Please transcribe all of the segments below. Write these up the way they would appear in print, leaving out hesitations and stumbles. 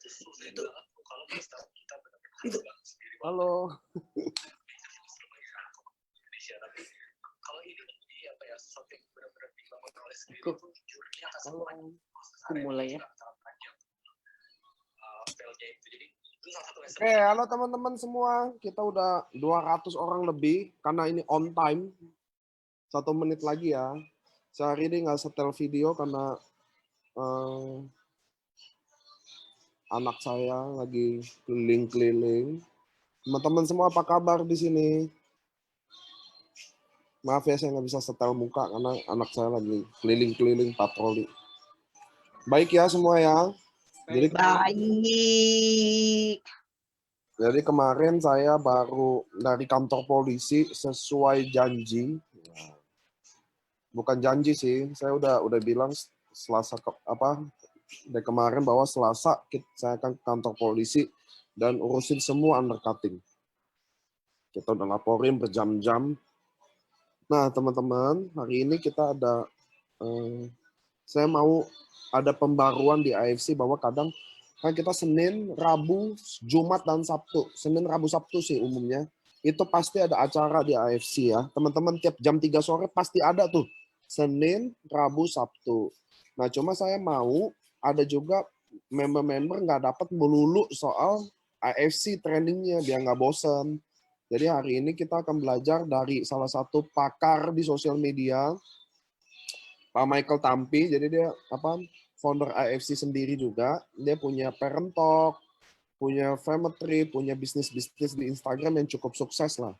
Itu. Itu. Halo. Aku mulai ya. Oke, halo teman-teman semua. Kita udah 200 orang lebih karena ini on time. 1 menit lagi ya. Sehari ini nggak setel video karena anak saya lagi keliling-keliling. Teman-teman semua apa kabar di sini? Maaf ya saya nggak bisa setel muka karena anak saya lagi keliling-keliling patroli. Baik ya semua ya. Baik. Jadi kemarin saya baru dari kantor polisi sesuai janji. Bukan janji sih, saya udah bilang Selasa dari kemarin bahwa Selasa saya akan ke kantor polisi dan urusin semua undercutting. Kita udah laporin berjam-jam. Nah teman-teman, hari ini kita ada, saya mau ada pembaruan di AFC bahwa kadang kan kita Senin, Rabu, Jumat, dan Sabtu. Senin, Rabu, Sabtu sih umumnya. Itu pasti ada acara di AFC ya. Teman-teman tiap jam 3 sore pasti ada tuh. Senin, Rabu, Sabtu. Nah cuma saya mau ada juga member-member nggak dapat melulu soal AFC trainingnya biar nggak bosen. Jadi hari ini kita akan belajar dari salah satu pakar di sosial media, Pak Michael Tampi. Jadi dia founder AFC sendiri juga. Dia punya Parent Talk, punya Family, punya bisnis-bisnis di Instagram yang cukup sukses lah.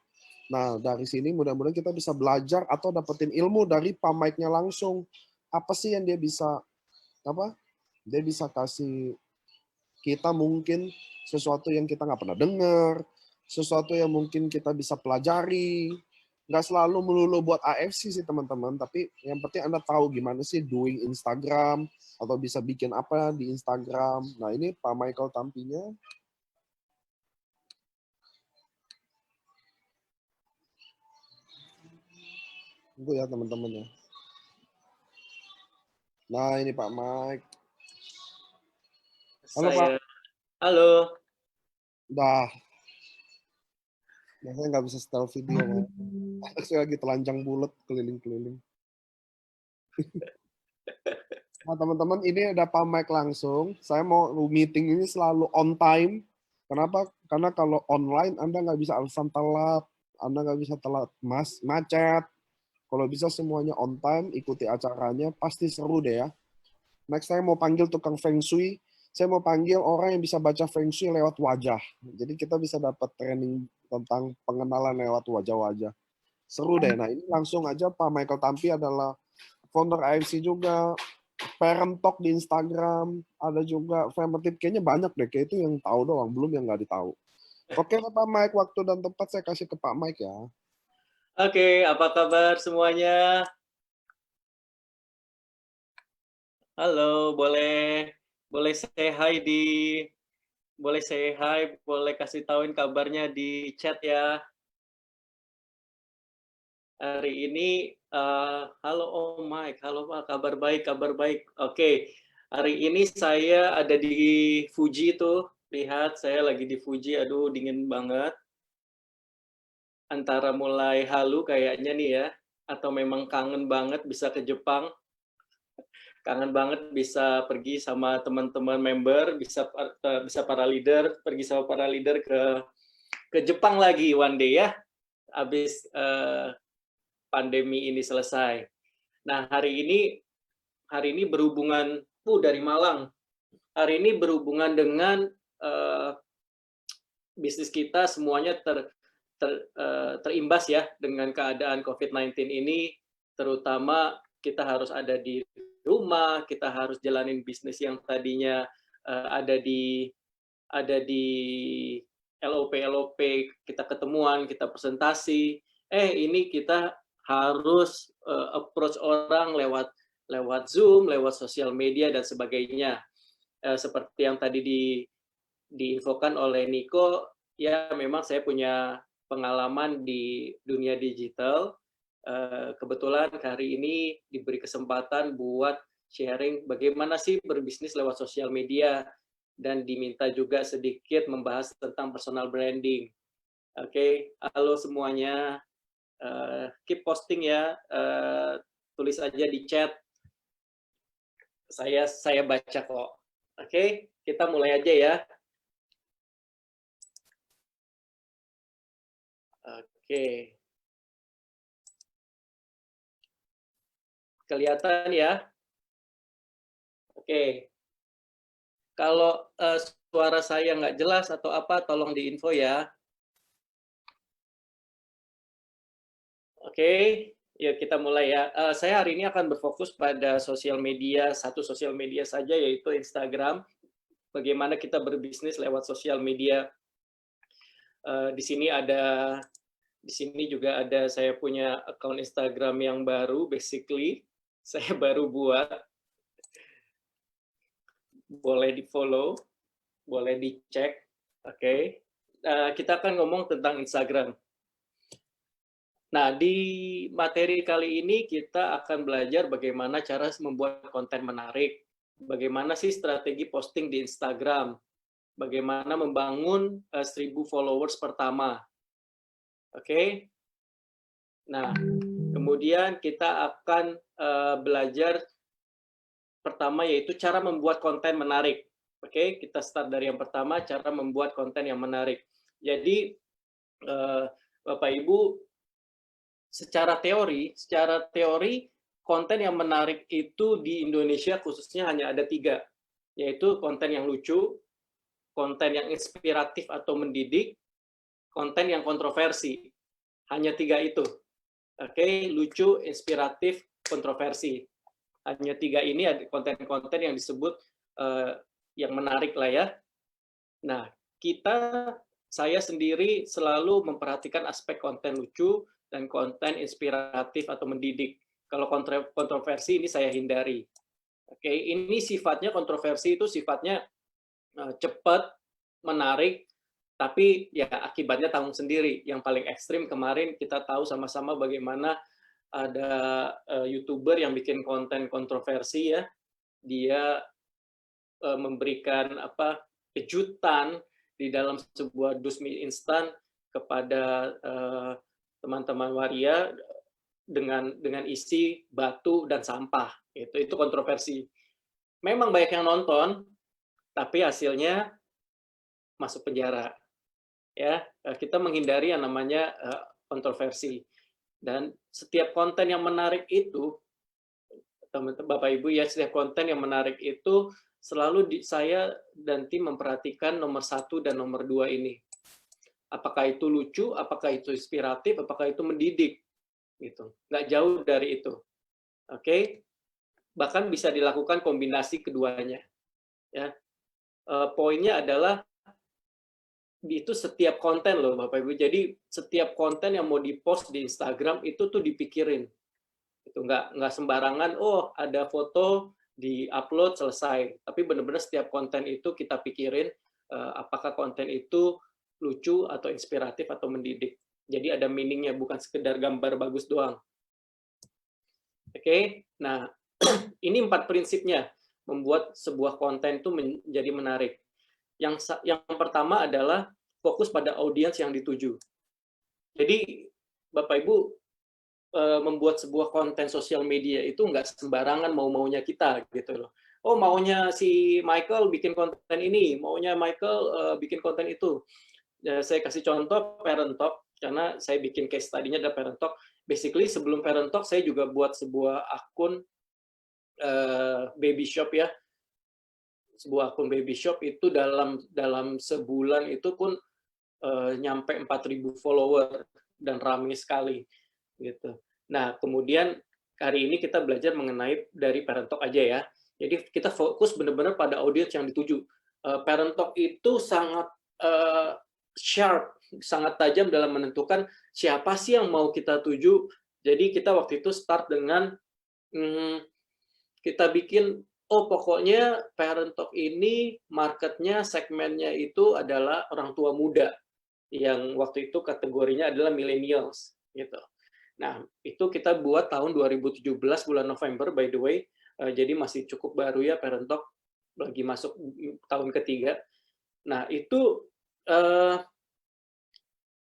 Nah dari sini mudah-mudahan kita bisa belajar atau dapetin ilmu dari Pak Mike-nya langsung. Apa sih yang dia bisa dia bisa kasih kita mungkin sesuatu yang kita nggak pernah dengar, sesuatu yang mungkin kita bisa pelajari. Nggak selalu melulu buat AFC sih teman-teman, tapi yang penting Anda tahu gimana sih doing Instagram, atau bisa bikin apa di Instagram. Nah ini Pak Michael Tampinya. Tunggu ya teman-teman ya. Nah ini Pak Mike. Halo Pak. Halo. Dah. Nah, saya nggak bisa setel video. Saya lagi telanjang bulat keliling-keliling. Nah teman-teman ini ada Pak Mike langsung. Saya mau meeting ini selalu on time. Kenapa? Karena kalau online Anda nggak bisa alasan telat. Anda nggak bisa telat macet. Kalau bisa semuanya on time, ikuti acaranya. Pasti seru deh ya. Next saya mau panggil tukang Feng Shui. Saya mau panggil orang yang bisa baca Feng Shui lewat wajah. Jadi kita bisa dapat training tentang pengenalan lewat wajah-wajah. Seru deh. Nah ini langsung aja Pak Michael Tampi adalah founder AFC juga. Parent Talk di Instagram. Ada juga Family Tip. Kayaknya banyak deh. Kayak itu yang tahu doang. Belum yang nggak ditahu. Oke Pak Mike. Waktu dan tempat saya kasih ke Pak Mike ya. Oke, apa kabar semuanya? Halo, boleh say hi boleh kasih tauin kabarnya di chat ya. Hari ini, halo Om Mike, halo Pak, kabar baik. Oke, hari ini saya ada di Fuji tuh, lihat saya lagi di Fuji, aduh dingin banget. Antara mulai halu kayaknya nih ya, atau memang kangen banget bisa ke Jepang. Kangen banget bisa pergi sama teman-teman member, bisa para leader, pergi sama para leader ke Jepang lagi one day ya, habis pandemi ini selesai. Nah hari ini berhubungan dari Malang. Hari ini berhubungan dengan bisnis kita semuanya terimbas ya dengan keadaan COVID-19 ini, terutama kita harus ada di rumah, kita harus jalanin bisnis yang tadinya ada di LOP, kita ketemuan, kita presentasi, ini kita harus approach orang lewat Zoom, lewat sosial media dan sebagainya. Seperti yang tadi diinfokan oleh Niko, ya memang saya punya pengalaman di dunia digital. Kebetulan hari ini diberi kesempatan buat sharing bagaimana sih berbisnis lewat sosial media. dan diminta juga sedikit membahas tentang personal branding. Oke, halo semuanya, keep posting ya, tulis aja di chat, saya baca kok. Oke, kita mulai aja ya. Oke, kelihatan ya? Oke, kalau suara saya nggak jelas atau apa, tolong diinfo ya. Oke, ya kita mulai ya. Saya hari ini akan berfokus pada sosial media, satu sosial media saja, yaitu Instagram. Bagaimana kita berbisnis lewat sosial media. Di sini juga ada saya punya akun Instagram yang baru, basically saya baru buat. Boleh di-follow, boleh dicek. Oke. Kita akan ngomong tentang Instagram. Nah, di materi kali ini kita akan belajar bagaimana cara membuat konten menarik, bagaimana sih strategi posting di Instagram, bagaimana membangun 1.000 followers pertama. Oke. Nah, kemudian kita akan belajar pertama yaitu cara membuat konten menarik. Oke, kita start dari yang pertama, cara membuat konten yang menarik. Jadi, Bapak Ibu, secara teori konten yang menarik itu di Indonesia khususnya hanya ada 3, yaitu konten yang lucu, konten yang inspiratif atau mendidik, konten yang kontroversi. Hanya 3 itu. Oke, lucu, inspiratif, kontroversi. Hanya 3 ini ada konten-konten yang disebut yang menarik lah ya. Nah, saya sendiri selalu memperhatikan aspek konten lucu dan konten inspiratif atau mendidik. Kalau kontroversi ini saya hindari. Oke, ini sifatnya kontroversi itu sifatnya cepat, menarik, tapi ya akibatnya tanggung sendiri. Yang paling ekstrim kemarin kita tahu sama-sama bagaimana ada YouTuber yang bikin konten kontroversi ya, dia memberikan kejutan di dalam sebuah dus mie instan kepada teman-teman waria dengan isi batu dan sampah. Itu kontroversi. Memang banyak yang nonton, tapi hasilnya masuk penjara. Ya, kita menghindari yang namanya kontroversi. Dan setiap konten yang menarik itu, teman-teman Bapak Ibu ya, setiap konten yang menarik itu selalu saya dan tim memperhatikan nomor 1 dan nomor 2 ini. Apakah itu lucu, apakah itu inspiratif, apakah itu mendidik, gitu. Nggak jauh dari itu. Oke, bahkan bisa dilakukan kombinasi keduanya. Ya, poinnya adalah itu setiap konten loh Bapak Ibu. Jadi setiap konten yang mau dipost di Instagram itu tuh dipikirin. Itu nggak sembarangan, oh ada foto di-upload selesai. Tapi benar-benar setiap konten itu kita pikirin apakah konten itu lucu atau inspiratif atau mendidik. Jadi ada meaning-nya, bukan sekedar gambar bagus doang. Oke, nah ini 4 prinsipnya membuat sebuah konten itu menjadi menarik. Yang pertama adalah fokus pada audiens yang dituju. Jadi Bapak Ibu membuat sebuah konten sosial media itu nggak sembarangan mau-maunya kita gitu loh. Oh maunya si Michael bikin konten ini, maunya Michael bikin konten itu. Ya, saya kasih contoh Parent Talk karena saya bikin case study-nya ada Parent Talk. Basically sebelum Parent Talk saya juga buat sebuah akun baby shop ya. Sebuah akun baby shop itu dalam sebulan itu pun nyampe 4.000 follower dan ramai sekali gitu. Nah, kemudian hari ini kita belajar mengenai dari Parent Talk aja ya. Jadi kita fokus benar-benar pada audiens yang dituju. Parent Talk itu sangat sharp, sangat tajam dalam menentukan siapa sih yang mau kita tuju. Jadi kita waktu itu start dengan kita bikin pokoknya Parent Talk ini marketnya, segmennya itu adalah orang tua muda yang waktu itu kategorinya adalah millennials gitu. Nah, itu kita buat tahun 2017 bulan November by the way. Jadi masih cukup baru ya Parent Talk. lagi masuk tahun ketiga. Nah, itu eh,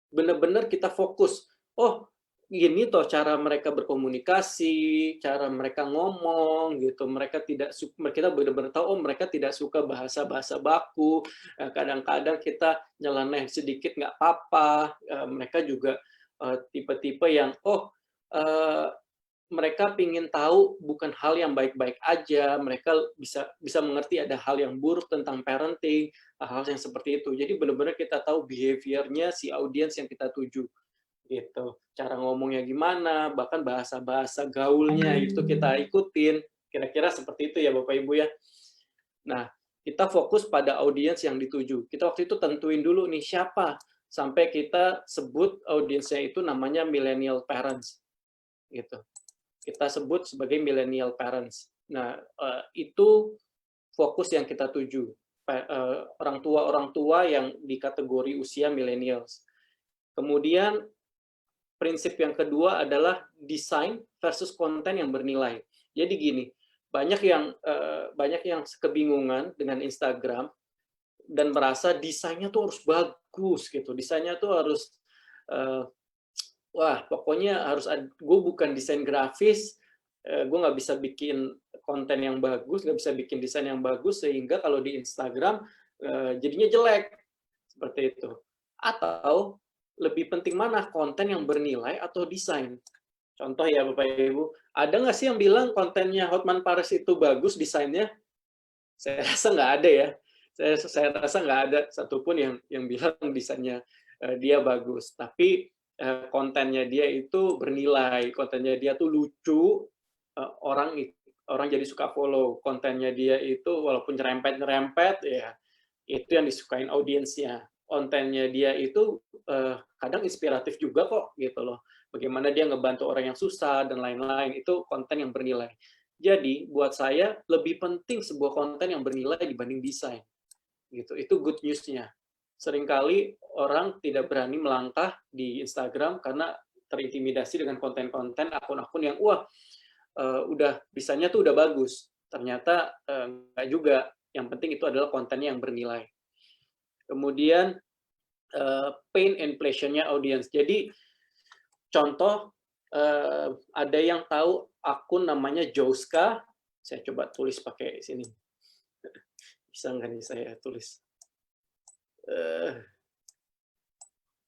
benar-benar kita fokus. Oh, gini toh cara mereka berkomunikasi, cara mereka ngomong gitu. Mereka tidak kita benar-benar tahu oh mereka tidak suka bahasa-bahasa baku. Kadang-kadang kita nyeleneh sedikit nggak apa-apa. Mereka juga tipe-tipe yang eh, mereka ingin tahu bukan hal yang baik-baik aja, mereka bisa mengerti ada hal yang buruk tentang parenting, hal yang seperti itu. Jadi benar-benar kita tahu behavior-nya si audiens yang kita tuju gitu. Cara ngomongnya gimana, bahkan bahasa-bahasa gaulnya itu kita ikutin. Kira-kira seperti itu ya Bapak Ibu ya. Nah, kita fokus pada audiens yang dituju. Kita waktu itu tentuin dulu nih siapa, sampai kita sebut audiensnya itu namanya millennial parents gitu. Kita sebut sebagai millennial parents. Nah, itu fokus yang kita tuju. Orang tua yang di kategori usia millennials. Kemudian prinsip yang kedua adalah desain versus konten yang bernilai. Jadi gini, banyak yang kebingungan dengan Instagram dan merasa desainnya tuh harus bagus gitu. Desainnya tuh harus wah pokoknya harus gue bukan desain grafis, gue nggak bisa bikin konten yang bagus, nggak bisa bikin desain yang bagus sehingga kalau di Instagram jadinya jelek seperti itu. Atau lebih penting mana konten yang bernilai atau desain? Contoh ya Bapak Ibu, ada nggak sih yang bilang kontennya Hotman Paris itu bagus desainnya? Saya rasa nggak ada ya. Saya rasa nggak ada satupun yang bilang desainnya dia bagus. Tapi kontennya dia itu bernilai, kontennya dia tuh lucu, orang jadi suka follow. Kontennya dia itu walaupun nyerempet ya itu yang disukain audiensnya. Kontennya dia itu kadang inspiratif juga kok gitu loh. Bagaimana dia ngebantu orang yang susah dan lain-lain, itu konten yang bernilai. Jadi buat saya lebih penting sebuah konten yang bernilai dibanding desain. Gitu. Itu good news-nya. Seringkali orang tidak berani melangkah di Instagram karena terintimidasi dengan konten-konten akun-akun yang udah desainnya tuh udah bagus. Ternyata enggak juga. Yang penting itu adalah kontennya yang bernilai. Kemudian pain and pleasure-nya audience. Jadi contoh ada yang tahu akun namanya Jouska. Saya coba tulis pakai sini. Bisa nggak nih saya tulis?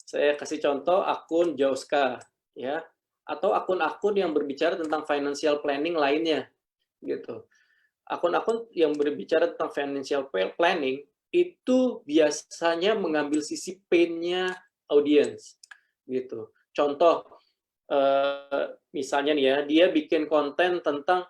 Saya kasih contoh akun Jouska, ya, atau akun-akun yang berbicara tentang financial planning lainnya, gitu. Akun-akun yang berbicara tentang financial planning itu biasanya mengambil sisi pain-nya audience, gitu. Contoh, misalnya nih ya, dia bikin konten tentang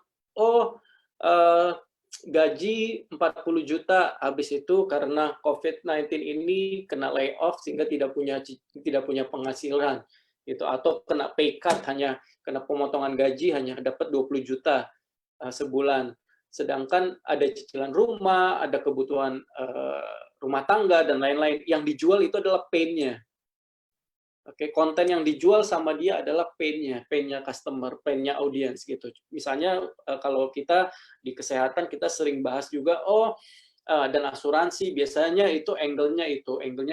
gaji 40 juta, habis itu karena COVID-19 ini kena layoff sehingga tidak punya penghasilan gitu, atau kena pay cut, hanya kena pemotongan gaji hanya dapat 20 juta sebulan. Sedangkan ada cicilan rumah, ada kebutuhan rumah tangga dan lain-lain. Yang dijual itu adalah pain-nya. Oke, konten yang dijual sama dia adalah pain-nya customer, pain-nya audience gitu. Misalnya kalau kita di kesehatan kita sering bahas juga, dan asuransi biasanya itu angle-nya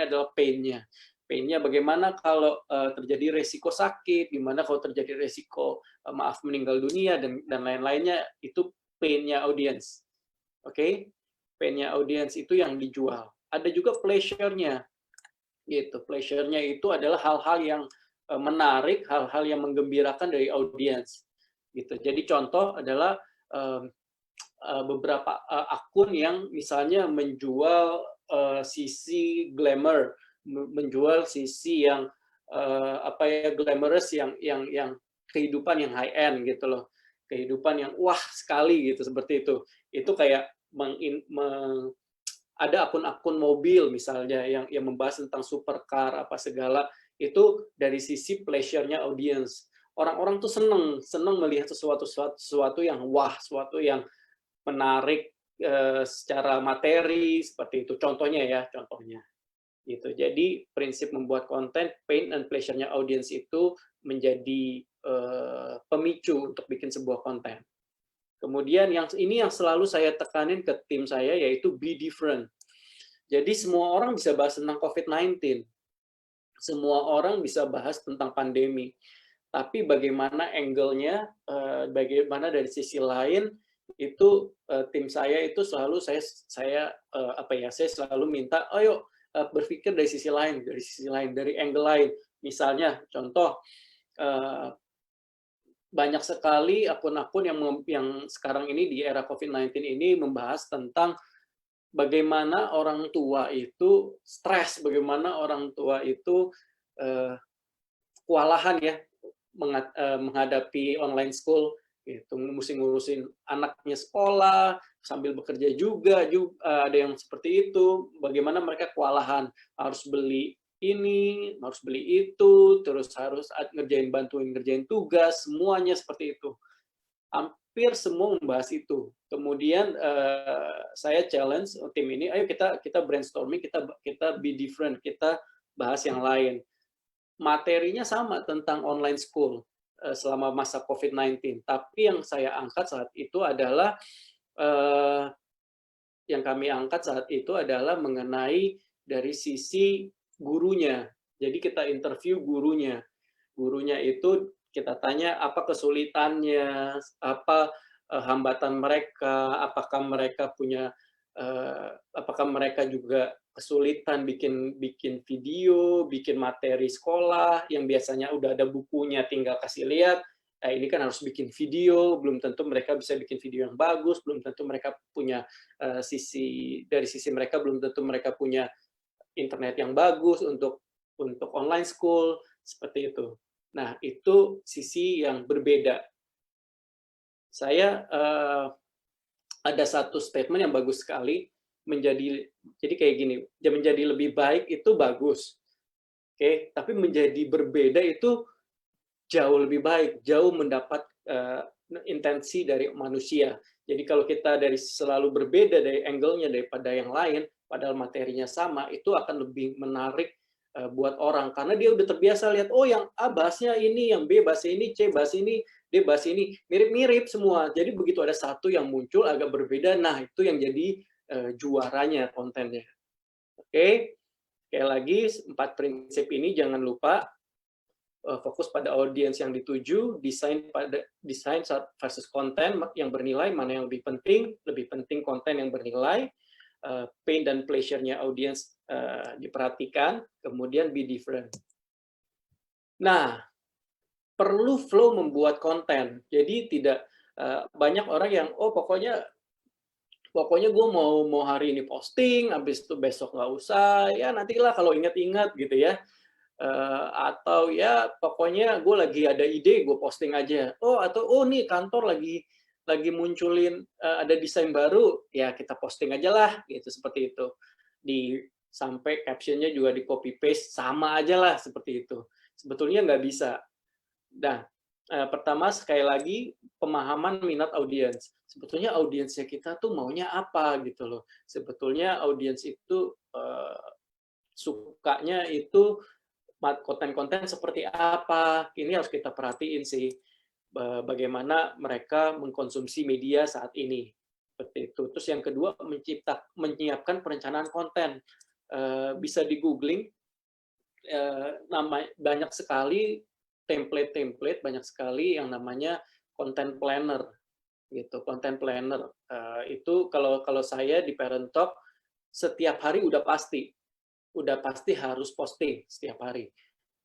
adalah pain-nya. Pain-nya bagaimana kalau terjadi resiko sakit, gimana kalau terjadi resiko meninggal dunia dan lain-lainnya, itu pain-nya audience. Oke, pain-nya audience itu yang dijual. Ada juga pleasure-nya. Gitu. Pleasure-nya itu adalah hal-hal yang menarik, hal-hal yang menggembirakan dari audiens. Gitu. Jadi contoh adalah beberapa akun yang misalnya menjual sisi glamour, menjual sisi yang glamorous, yang kehidupan yang high end gitu loh. Kehidupan yang wah sekali gitu, seperti itu. Itu kayak ada akun-akun mobil misalnya yang membahas tentang supercar apa segala, itu dari sisi pleasure-nya audience. Orang-orang tuh seneng melihat sesuatu yang wah, sesuatu yang menarik secara materi seperti itu. Contohnya. Gitu. Jadi prinsip membuat konten, pain and pleasure-nya audience itu menjadi pemicu untuk bikin sebuah konten. Kemudian yang selalu saya tekanin ke tim saya yaitu be different. Jadi semua orang bisa bahas tentang COVID-19. Semua orang bisa bahas tentang pandemi. Tapi bagaimana angle-nya, bagaimana dari sisi lain itu tim saya itu selalu saya selalu minta, ayo berpikir dari sisi lain, dari angle lain. Misalnya contoh banyak sekali akun-akun yang sekarang ini di era COVID-19 ini membahas tentang bagaimana orang tua itu stres, bagaimana orang tua itu kewalahan ya menghadapi online school, gitu, mesti ngurusin anaknya sekolah sambil bekerja juga ada yang seperti itu. Bagaimana mereka kewalahan, harus beli ini, harus beli itu, terus harus bantuin ngerjain tugas, semuanya seperti itu. Hampir semua membahas itu. Kemudian saya challenge tim ini, ayo kita brainstorming, kita be different, kita bahas yang lain. Materinya sama tentang online school selama masa COVID-19, tapi yang saya angkat saat itu adalah mengenai dari sisi gurunya. Jadi kita interview gurunya. Gurunya itu kita tanya apa kesulitannya, apa hambatan mereka, apakah mereka juga kesulitan bikin video, bikin materi sekolah yang biasanya udah ada bukunya tinggal kasih lihat. Ini kan harus bikin video, belum tentu mereka bisa bikin video yang bagus, belum tentu mereka punya dari sisi mereka belum tentu mereka punya internet yang bagus untuk online school seperti itu. Nah, itu sisi yang berbeda. Saya ada satu statement yang bagus sekali, jadi kayak gini, menjadi lebih baik itu bagus, oke, tapi menjadi berbeda itu jauh lebih baik, jauh mendapat intensi dari manusia. Jadi kalau kita selalu berbeda dari angle-nya daripada yang lain, padahal materinya sama, itu akan lebih menarik buat orang, karena dia udah terbiasa lihat, oh yang A bahasnya ini, yang B bahasnya ini, C bahas ini, D bahas ini, mirip-mirip semua. Jadi begitu ada satu yang muncul agak berbeda, nah itu yang jadi juaranya kontennya. Oke, sekali lagi 4 prinsip ini jangan lupa, fokus pada audiens yang dituju, desain versus konten yang bernilai, mana yang lebih penting konten yang bernilai, pain dan pleasure-nya audiens diperhatikan, kemudian be different. Nah, perlu flow membuat konten. Jadi tidak banyak orang yang pokoknya gue mau hari ini posting, habis itu besok nggak usah, ya nantilah kalau ingat-ingat gitu ya. Atau ya pokoknya gue lagi ada ide, gue posting aja. Atau nih kantor lagi munculin ada desain baru, ya kita posting aja lah, gitu seperti itu. Sampai captionnya juga di copy paste sama aja lah seperti itu. Sebetulnya nggak bisa. Nah, pertama sekali lagi pemahaman minat audiens. Sebetulnya audiensnya kita tuh maunya apa gitu loh. Sebetulnya audiens itu sukanya itu konten-konten seperti apa. Ini harus kita perhatiin sih. Bagaimana mereka mengkonsumsi media saat ini. Seperti itu. Terus yang kedua, menyiapkan perencanaan konten. Bisa di-googling, banyak sekali template banyak sekali yang namanya content planner gitu. Content planner itu kalau saya di Parent Talk setiap hari udah pasti harus posting setiap hari.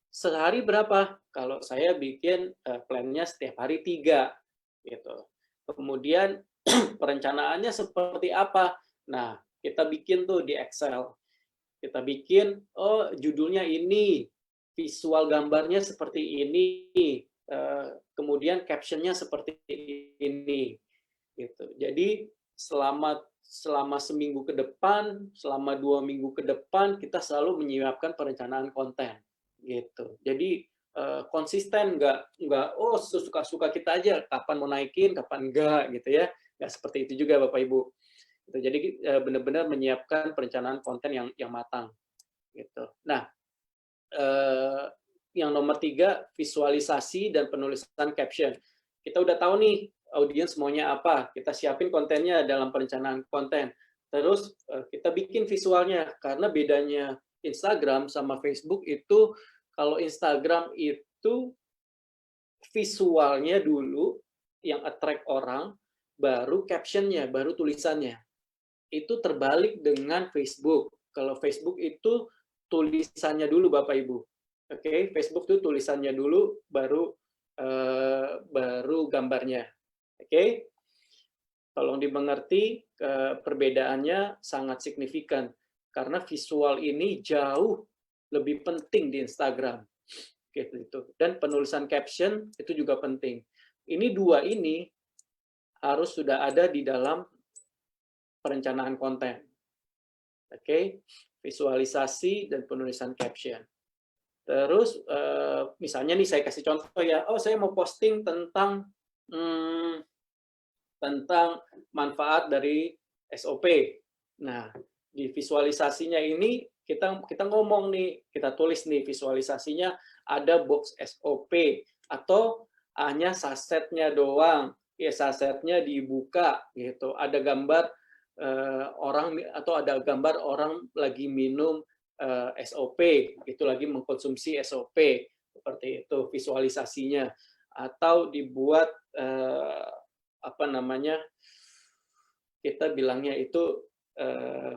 Sehari berapa? Kalau saya bikin plan-nya setiap hari 3 gitu. Kemudian perencanaannya seperti apa? Nah, kita bikin tuh di Excel. Kita bikin judulnya ini, visual gambarnya seperti ini, kemudian caption-nya seperti ini, gitu. Jadi selama seminggu ke depan, selama 2 minggu ke depan, kita selalu menyiapkan perencanaan konten, gitu. Jadi konsisten, nggak suka-suka kita aja, kapan mau naikin, kapan enggak, gitu ya. Nggak seperti itu juga Bapak Ibu. Jadi benar-benar menyiapkan perencanaan konten yang matang, gitu. Nah, yang nomor 3, visualisasi dan penulisan caption. Kita udah tahu nih audiens maunya apa, kita siapin kontennya dalam perencanaan konten. Terus kita bikin visualnya, karena bedanya Instagram sama Facebook itu, kalau Instagram itu visualnya dulu yang attract orang, baru captionnya, baru tulisannya. Itu terbalik dengan Facebook. Kalau Facebook itu tulisannya dulu, Bapak Ibu. Oke, Facebook itu tulisannya dulu, baru gambarnya. Oke, tolong dimengerti, perbedaannya sangat signifikan karena visual ini jauh lebih penting di Instagram. Gitu. Dan penulisan caption itu juga penting. Ini dua ini harus sudah ada di dalam perencanaan konten. Oke, visualisasi dan penulisan caption. Terus misalnya nih saya kasih contoh ya, saya mau posting tentang manfaat dari SOP. Nah, di visualisasinya ini kita ngomong nih, kita tulis nih visualisasinya ada box SOP atau hanya sasetnya doang. Ya, sasetnya dibuka gitu. Ada gambar orang atau ada gambar orang lagi minum SOP, itu lagi mengkonsumsi SOP, seperti itu visualisasinya. Atau dibuat apa namanya, kita bilangnya itu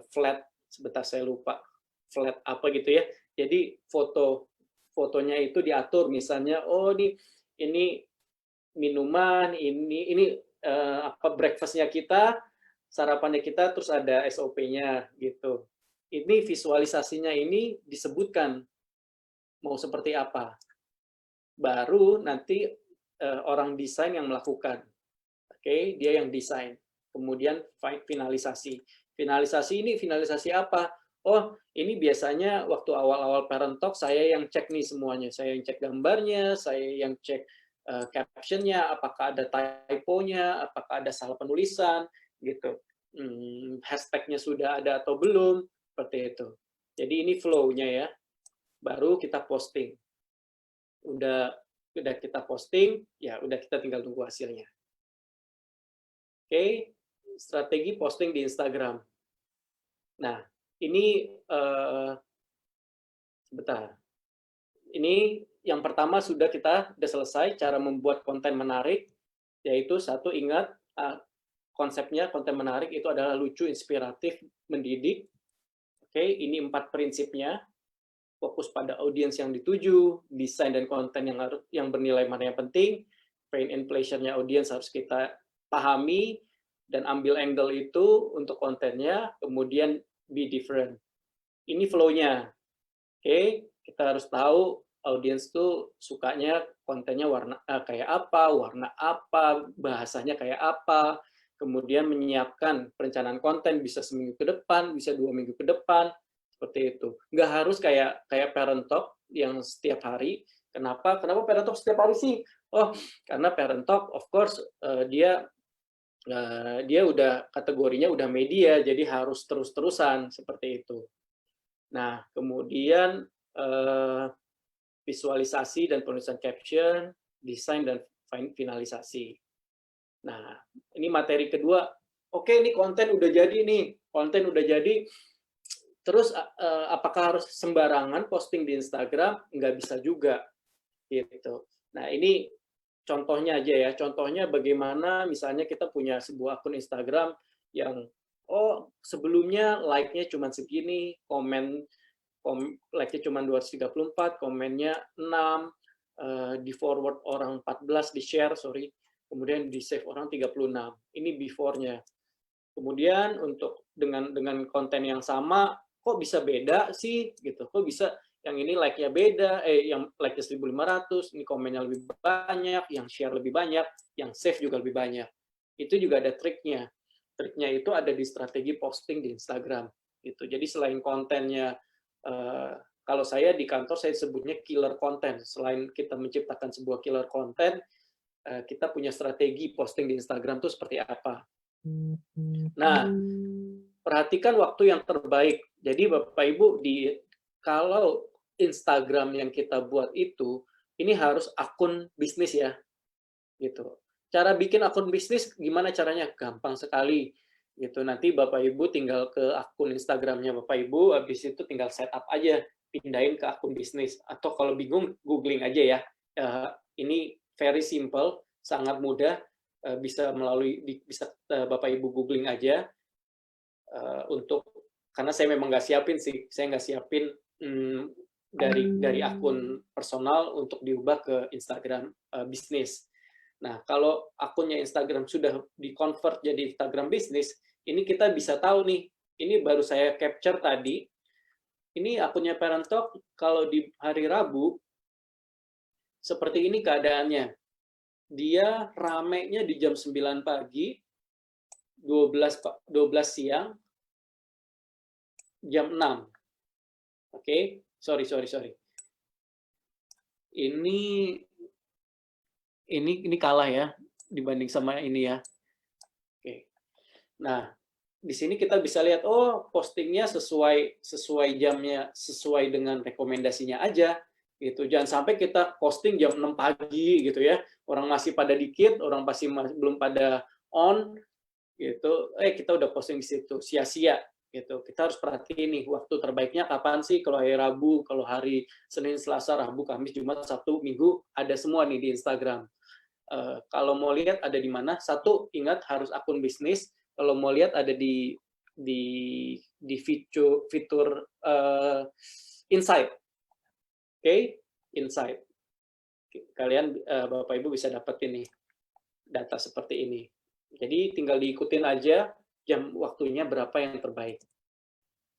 flat, sebentar saya lupa, flat apa gitu ya. Jadi fotonya itu diatur, misalnya ini minuman, ini breakfast-nya kita, sarapannya kita, terus ada SOP-nya gitu. Ini visualisasinya ini disebutkan mau seperti apa. Baru nanti orang desain yang melakukan. Oke, dia yang desain. Kemudian finalisasi. Finalisasi apa? Ini biasanya waktu awal-awal Parent Talk saya yang cek nih semuanya. Saya yang cek gambarnya, saya yang cek captionnya, apakah ada typo-nya, apakah ada salah penulisan, gitu. Hashtag-nya sudah ada atau belum, seperti itu. Jadi ini flow-nya ya. Baru kita posting. Udah kita posting, ya udah kita tinggal tunggu hasilnya. Oke, strategi posting di Instagram. Nah, ini sebentar. Ini yang pertama sudah selesai cara membuat konten menarik, yaitu satu, ingat konsepnya konten menarik itu adalah lucu, inspiratif, mendidik. Oke, ini 4 prinsipnya. Fokus pada audiens yang dituju, desain dan konten yang bernilai mana yang penting, pain and pleasure-nya audiens harus kita pahami, dan ambil angle itu untuk kontennya, kemudian be different. Ini flow-nya. Oke, kita harus tahu audiens tuh sukanya kontennya kayak apa, warna apa, bahasanya kayak apa, kemudian menyiapkan perencanaan konten bisa seminggu ke depan, bisa 2 minggu ke depan, seperti itu. Nggak harus kayak Parent Talk yang setiap hari. Kenapa Parent Talk setiap hari sih? Karena Parent Talk, of course, dia udah kategorinya udah media, jadi harus terus-terusan seperti itu. Nah, kemudian visualisasi dan penulisan caption, desain dan finalisasi. Nah, ini materi kedua. Oke, ini konten udah jadi. Terus apakah harus sembarangan posting di Instagram? Nggak bisa juga, gitu. Nah, ini contohnya aja ya. Contohnya bagaimana misalnya kita punya sebuah akun Instagram yang sebelumnya like-nya cuma segini, like-nya cuma 234, komennya 6, di forward orang 14, di share, kemudian di save orang 36. Ini before-nya. Kemudian untuk dengan konten yang sama, kok bisa beda sih gitu. Kok bisa yang ini like-nya beda, yang like-nya 1.500, ini komennya lebih banyak, yang share lebih banyak, yang save juga lebih banyak. Itu juga ada triknya. Triknya itu ada di strategi posting di Instagram gitu. Jadi selain kontennya, kalau saya di kantor saya sebutnya killer content. Selain kita menciptakan sebuah killer content, kita punya strategi posting di Instagram itu seperti apa. Nah, perhatikan waktu yang terbaik. Jadi Bapak Ibu, kalau Instagram yang kita buat itu, ini harus akun bisnis ya, gitu. cara bikin akun bisnis gimana caranya? Gampang sekali gitu. Nanti Bapak Ibu tinggal ke akun Instagramnya Bapak Ibu, habis itu tinggal setup aja, pindahin ke akun bisnis. Atau kalau bingung, googling aja ya. Ini very simple, sangat mudah, bisa Bapak Ibu googling aja untuk, karena saya memang nggak siapin sih, saya nggak siapin dari akun personal untuk diubah ke Instagram bisnis. Nah, kalau akunnya Instagram sudah di-convert jadi Instagram bisnis, ini kita bisa tahu nih, ini baru saya capture tadi, ini akunnya Parent Talk, kalau di hari Rabu, seperti ini keadaannya. Dia ramenya di jam 9 pagi, 12 siang, jam 6. Oke, sorry. Ini kalah ya dibanding sama ini ya. Oke. Nah, di sini kita bisa lihat postingnya sesuai jamnya, sesuai dengan rekomendasinya aja gitu. Jangan sampai kita posting jam 6 pagi gitu ya. Orang masih pada dikit, orang masih belum pada on gitu. Kita udah posting di situ, sia-sia gitu. Kita harus perhatiin nih waktu terbaiknya kapan sih, kalau hari Rabu, kalau hari Senin, Selasa, Rabu, Kamis, Jumat, Sabtu, Minggu, ada semua nih di Instagram. Kalau mau lihat ada di mana, satu ingat harus akun bisnis. Kalau mau lihat ada di fitur Insight. Oke, Insight. Kalian Bapak Ibu bisa dapetin nih data seperti ini. Jadi tinggal diikutin aja jam waktunya berapa yang terbaik.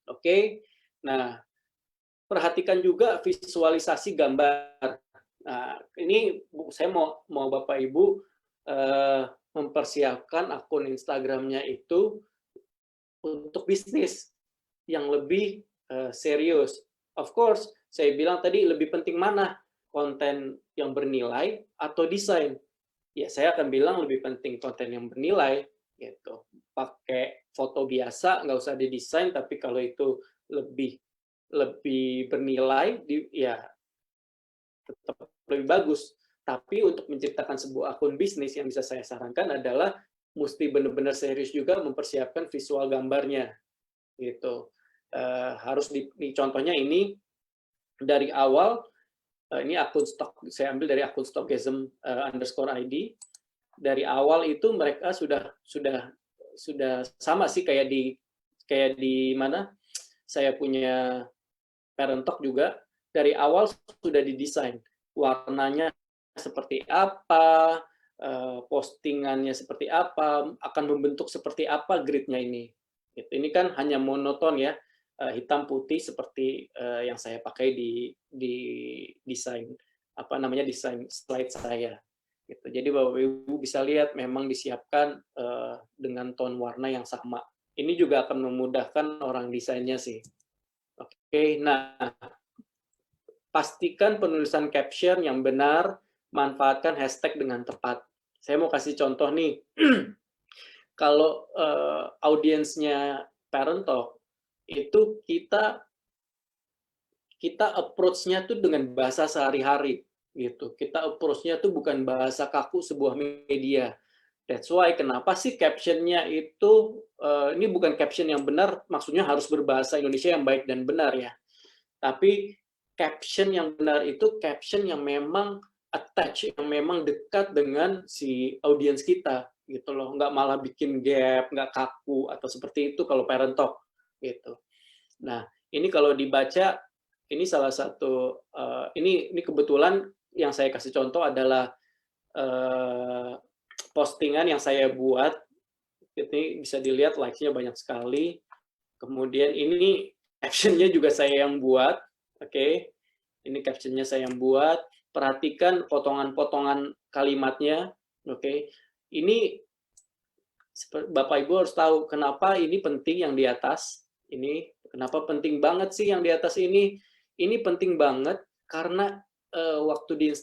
Oke. Nah, perhatikan juga visualisasi gambar. Nah, ini saya mau Bapak Ibu mempersiapkan akun Instagramnya itu untuk bisnis yang lebih serius. Of course, saya bilang tadi lebih penting mana? Konten yang bernilai atau desain? Ya, saya akan bilang lebih penting konten yang bernilai gitu. Pakai foto biasa, nggak usah didesain, tapi kalau itu lebih bernilai, ya tetap lebih bagus. Tapi untuk menciptakan sebuah akun bisnis yang bisa saya sarankan adalah mesti benar-benar serius juga mempersiapkan visual gambarnya, gitu. Harus contohnya ini dari awal, ini akun stok, saya ambil dari akun stockism _id. Dari awal itu mereka sudah sama sih kayak di mana saya punya Parent Talk juga, dari awal sudah didesain warnanya seperti apa, postingannya seperti apa, akan membentuk seperti apa gridnya ini. Ini kan hanya monoton ya, hitam putih seperti yang saya pakai di desain desain slide saya. Gitu. Jadi Bapak Ibu bisa lihat memang disiapkan dengan tone warna yang sama. Ini juga akan memudahkan orang desainnya sih. Oke, nah pastikan penulisan caption yang benar, manfaatkan hashtag dengan tepat. Saya mau kasih contoh nih. Kalau audiensnya Parent Talk, itu kita approach-nya tuh dengan bahasa sehari-hari. Gitu. Kita approach-nya tuh bukan bahasa kaku sebuah media. That's why kenapa sih caption-nya itu, ini bukan caption yang benar, maksudnya harus berbahasa Indonesia yang baik dan benar ya. Tapi caption yang benar itu caption yang memang attach, yang memang dekat dengan si audiens kita. Gitu loh, nggak malah bikin gap, nggak kaku, atau seperti itu kalau Parent Talk. Gitu. Nah, ini kalau dibaca, ini salah satu, ini kebetulan yang saya kasih contoh adalah postingan yang saya buat. Ini bisa dilihat likes-nya banyak sekali. Kemudian ini caption-nya juga saya yang buat. Oke. Ini caption-nya saya yang buat. Perhatikan potongan-potongan kalimatnya. Oke. Ini Bapak Ibu harus tahu kenapa ini penting yang di atas. Ini kenapa penting banget sih yang di atas ini? Ini penting banget karena waktu di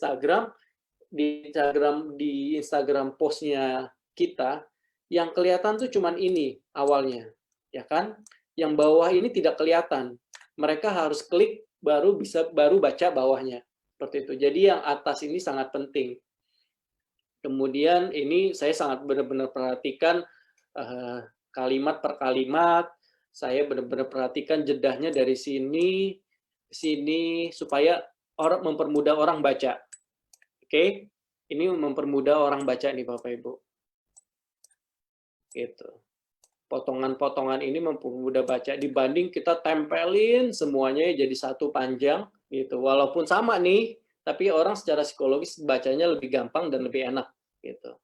Instagram postnya kita, yang kelihatan tuh cuman ini awalnya, ya kan? Yang bawah ini tidak kelihatan. Mereka harus klik baru baca bawahnya, seperti itu. Jadi yang atas ini sangat penting. Kemudian ini saya sangat benar-benar perhatikan kalimat per kalimat, saya benar-benar perhatikan jedahnya dari sini ke sini supaya mempermudah orang baca. Oke, ini mempermudah orang baca nih Bapak Ibu. Gitu. Potongan-potongan ini mempermudah baca dibanding kita tempelin semuanya jadi satu panjang gitu. Walaupun sama nih, tapi orang secara psikologis bacanya lebih gampang dan lebih enak gitu.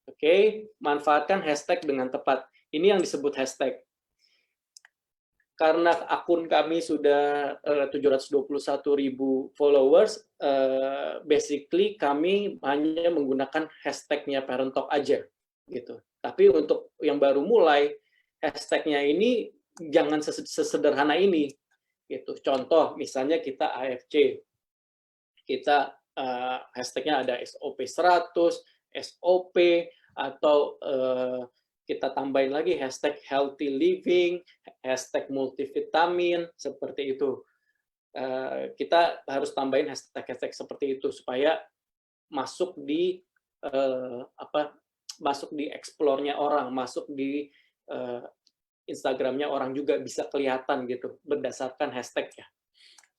Oke, manfaatkan hashtag dengan tepat. Ini yang disebut hashtag. Karena akun kami sudah 721.000 followers, basically kami hanya menggunakan hashtagnya Parent Talk aja gitu. Tapi untuk yang baru mulai, hashtagnya ini jangan sesederhana ini gitu. Contoh misalnya kita AFC, kita hashtagnya ada SOP 100, SOP, atau kita tambahin lagi hashtag healthy living, hashtag multivitamin, seperti itu. Kita harus tambahin hashtag-hashtag seperti itu supaya masuk di masuk di explore-nya orang, masuk di Instagram-nya orang juga bisa kelihatan gitu berdasarkan hashtag-nya.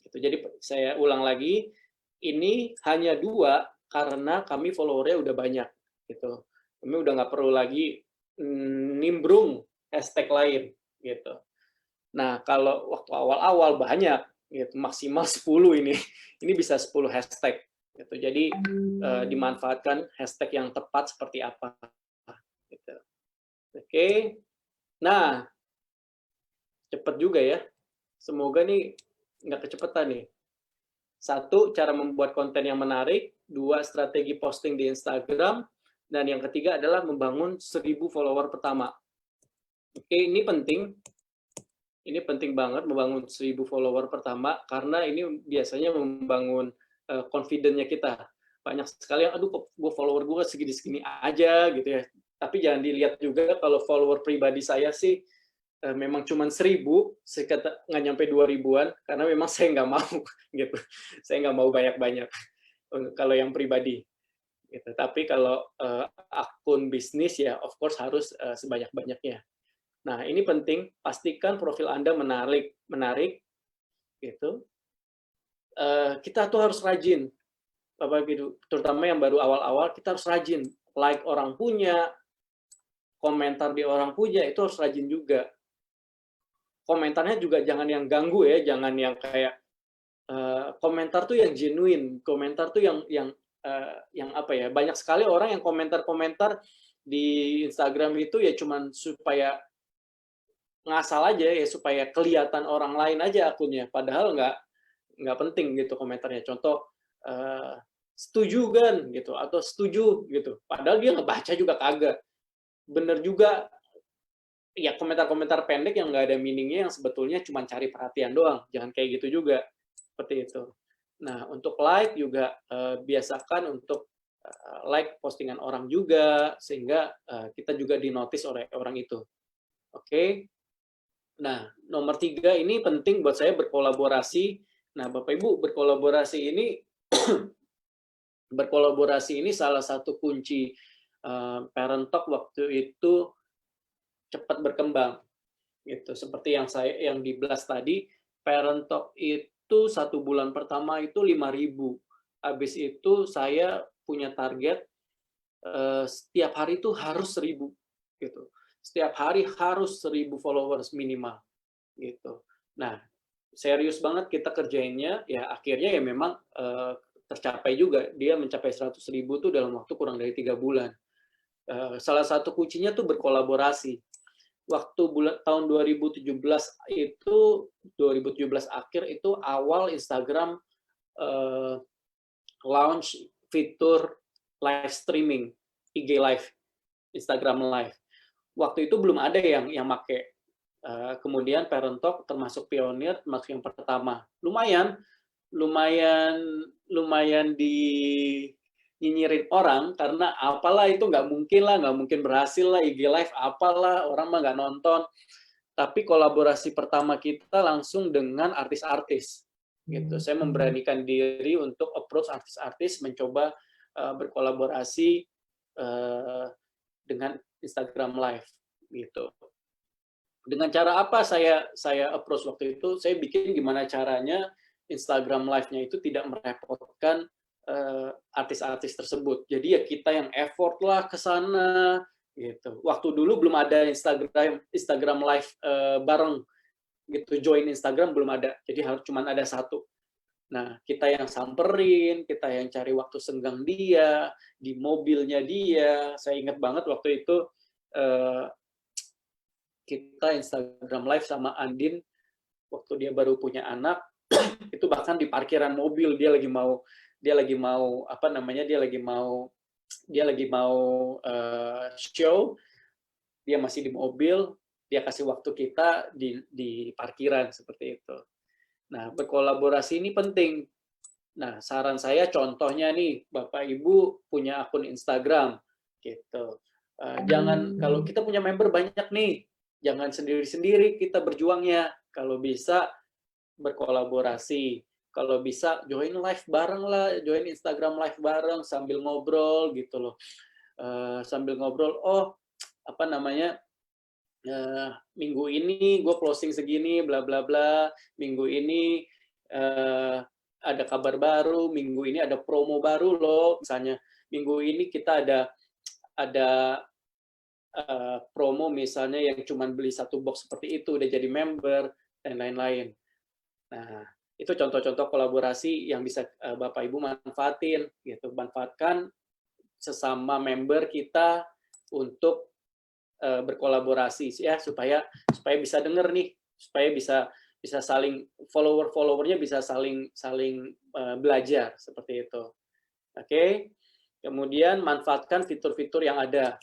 Gitu. Jadi saya ulang lagi, ini hanya 2 karena kami follower-nya udah banyak gitu. Kami udah nggak perlu lagi nimbrung hashtag lain gitu. Nah, kalau waktu awal-awal banyak gitu, maksimal 10 ini. Ini bisa 10 hashtag gitu. Jadi dimanfaatkan hashtag yang tepat seperti apa gitu. Oke. Nah, cepet juga ya. Semoga nih nggak kecepatan nih. 1, cara membuat konten yang menarik. 2, strategi posting di Instagram. Dan yang ketiga adalah membangun 1000 follower pertama. Oke, ini penting. Ini penting banget membangun 1000 follower pertama karena ini biasanya membangun confidence-nya kita. Banyak sekali yang, aduh kok gue follower gue segini-segini aja gitu ya. Tapi jangan dilihat juga kalau follower pribadi saya sih memang cuma 1000, nggak nyampe 2000-an karena memang saya nggak mau gitu. Saya nggak mau banyak-banyak kalau yang pribadi. Gitu. Tapi kalau akun bisnis ya of course harus sebanyak-banyaknya. Nah, ini penting, pastikan profil Anda menarik gitu. Kita tuh harus rajin. Bapak Ibu, terutama yang baru awal-awal kita harus rajin. Like orang punya, komentar di orang punya itu harus rajin juga. Komentarnya juga jangan yang ganggu ya, jangan yang kayak komentar tuh yang genuine, komentar tuh yang apa ya, banyak sekali orang yang komentar-komentar di Instagram itu ya cuman supaya ngasal aja ya, supaya kelihatan orang lain aja akunnya, padahal nggak penting gitu komentarnya. Contoh, setuju kan gitu, atau setuju gitu, padahal dia ngebaca juga kagak. Bener juga, ya komentar-komentar pendek yang nggak ada meaningnya, yang sebetulnya cuma cari perhatian doang, jangan kayak gitu juga, seperti itu. Nah, untuk like juga biasakan untuk like postingan orang juga, sehingga kita juga dinotis oleh orang itu. Oke. Nah, nomor 3 ini penting buat saya, berkolaborasi. Nah, Bapak Ibu, berkolaborasi ini salah satu kunci Parent Talk waktu itu cepat berkembang. Gitu. Seperti yang di Blast tadi, Parent Talk itu 1 bulan pertama itu 5.000. Habis itu saya punya target setiap hari itu harus 1.000 gitu. Setiap hari harus 1.000 followers minimal gitu. Nah, serius banget kita kerjainnya, ya akhirnya ya memang tercapai juga. Dia mencapai 100.000 tuh dalam waktu kurang dari 3 bulan. Salah satu kuncinya tuh berkolaborasi. Waktu tahun 2017 itu, 2017 akhir itu awal Instagram launch fitur live streaming, IG Live, Instagram Live. Waktu itu belum ada yang make. Kemudian Parent Talk termasuk pionir, termasuk yang pertama. Lumayan nyinyirin orang karena apalah itu nggak mungkin berhasil lah IG Live, apalah orang mah nggak nonton. Tapi kolaborasi pertama kita langsung dengan artis-artis gitu. Saya memberanikan diri untuk approach artis-artis, mencoba berkolaborasi dengan Instagram Live gitu. Dengan cara apa saya approach waktu itu? Saya bikin gimana caranya Instagram Live-nya itu tidak merepotkan artis-artis tersebut. Jadi ya kita yang effort lah ke sana gitu. Waktu dulu belum ada Instagram Live bareng gitu, join Instagram belum ada. Jadi harus cuman ada satu. Nah, kita yang samperin, kita yang cari waktu senggang dia, di mobilnya dia. Saya ingat banget waktu itu kita Instagram Live sama Andin waktu dia baru punya anak, itu bahkan di parkiran mobil dia lagi mau show, dia masih di mobil, dia kasih waktu kita di parkiran seperti itu. Nah, berkolaborasi ini penting. Nah, saran saya contohnya nih, Bapak Ibu punya akun Instagram gitu. Jangan, kalau kita punya member banyak nih, jangan sendiri-sendiri kita berjuangnya. Kalau bisa berkolaborasi. Kalau bisa join live bareng lah, join Instagram live bareng sambil ngobrol gitu loh. Sambil ngobrol, minggu ini gue closing segini, bla bla bla. Minggu ini ada kabar baru, minggu ini ada promo baru loh. Misalnya minggu ini kita ada promo misalnya yang cuma beli satu box seperti itu udah jadi member dan lain-lain. Nah, itu contoh-contoh kolaborasi yang bisa Bapak Ibu manfaatin gitu. Manfaatkan sesama member kita untuk berkolaborasi ya, supaya bisa denger nih, supaya bisa saling followernya bisa saling belajar seperti itu. Oke. Kemudian manfaatkan fitur-fitur yang ada.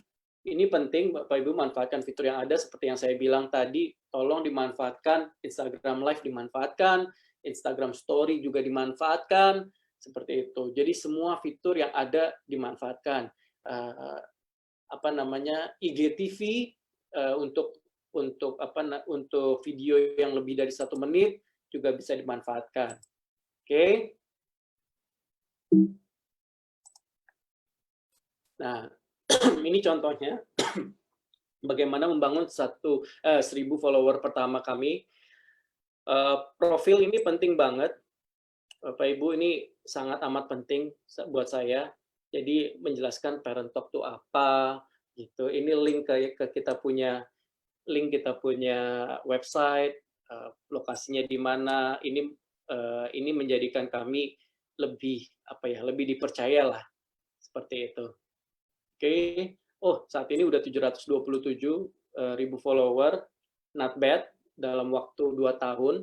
Ini penting Bapak Ibu manfaatkan fitur yang ada seperti yang saya bilang tadi, tolong dimanfaatkan, Instagram Live dimanfaatkan, Instagram Story juga dimanfaatkan, seperti itu. Jadi semua fitur yang ada dimanfaatkan. IGTV untuk video yang lebih dari 1 menit juga bisa dimanfaatkan. Oke. Nah, ini contohnya bagaimana membangun 1.000 follower pertama kami. Profil ini penting banget, Bapak Ibu, ini sangat amat penting buat saya. Jadi menjelaskan Parent Talk itu apa, gitu. Ini link ke kita punya website, lokasinya di mana. Ini menjadikan kami lebih dipercaya lah, seperti itu. Oke. Oh, saat ini udah 727.000 follower, not bad, dalam waktu 2 tahun.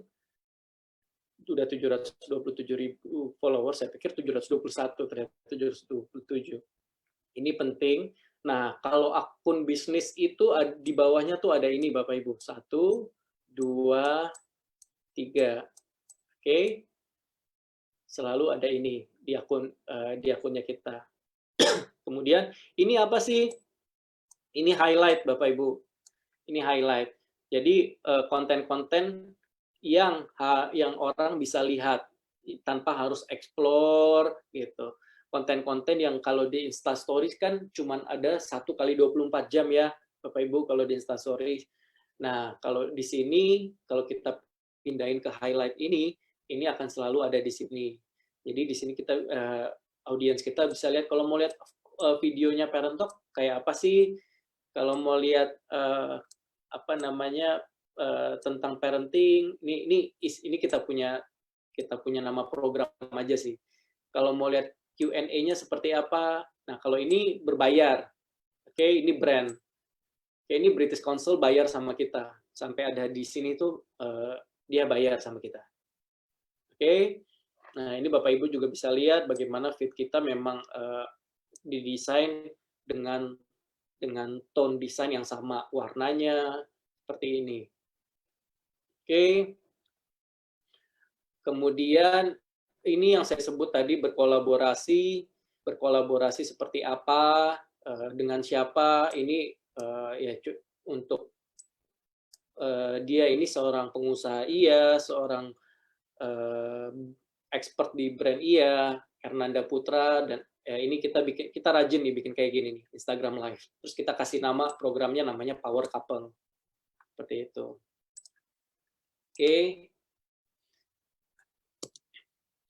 Udah 727.000 follower, saya pikir 721, ternyata 727. Ini penting. Nah, kalau akun bisnis itu di bawahnya tuh ada ini Bapak Ibu. 1, 2, 3. Oke. Selalu ada ini di akunnya kita. Kemudian ini apa sih? Ini highlight Bapak Ibu. Ini highlight. Jadi konten-konten yang orang bisa lihat tanpa harus explore gitu. Konten-konten yang kalau di Insta Stories kan cuman ada 1 kali 24 jam ya Bapak Ibu kalau di Insta Stories. Nah, kalau di sini kalau kita pindahin ke highlight ini akan selalu ada di sini. Jadi di sini kita audiens kita bisa lihat, kalau mau lihat videonya Parent Talk kayak apa sih, kalau mau lihat tentang parenting, ini kita punya nama program aja sih. Kalau mau lihat Q&A-nya seperti apa, nah kalau ini berbayar, oke, ini brand, oke, ini British Council bayar sama kita, sampai ada di sini tuh dia bayar sama kita, oke. Nah ini Bapak Ibu juga bisa lihat bagaimana feed kita memang didesain dengan tone desain yang sama, warnanya seperti ini. Oke. Kemudian ini yang saya sebut tadi berkolaborasi seperti apa, dengan siapa, ini untuk dia ini seorang pengusaha iya, seorang expert di brand iya, Hernanda Putra, dan Ya, ini kita rajin nih bikin kayak gini nih, Instagram Live. Terus kita kasih nama programnya namanya Power Couple. Seperti itu. Oke.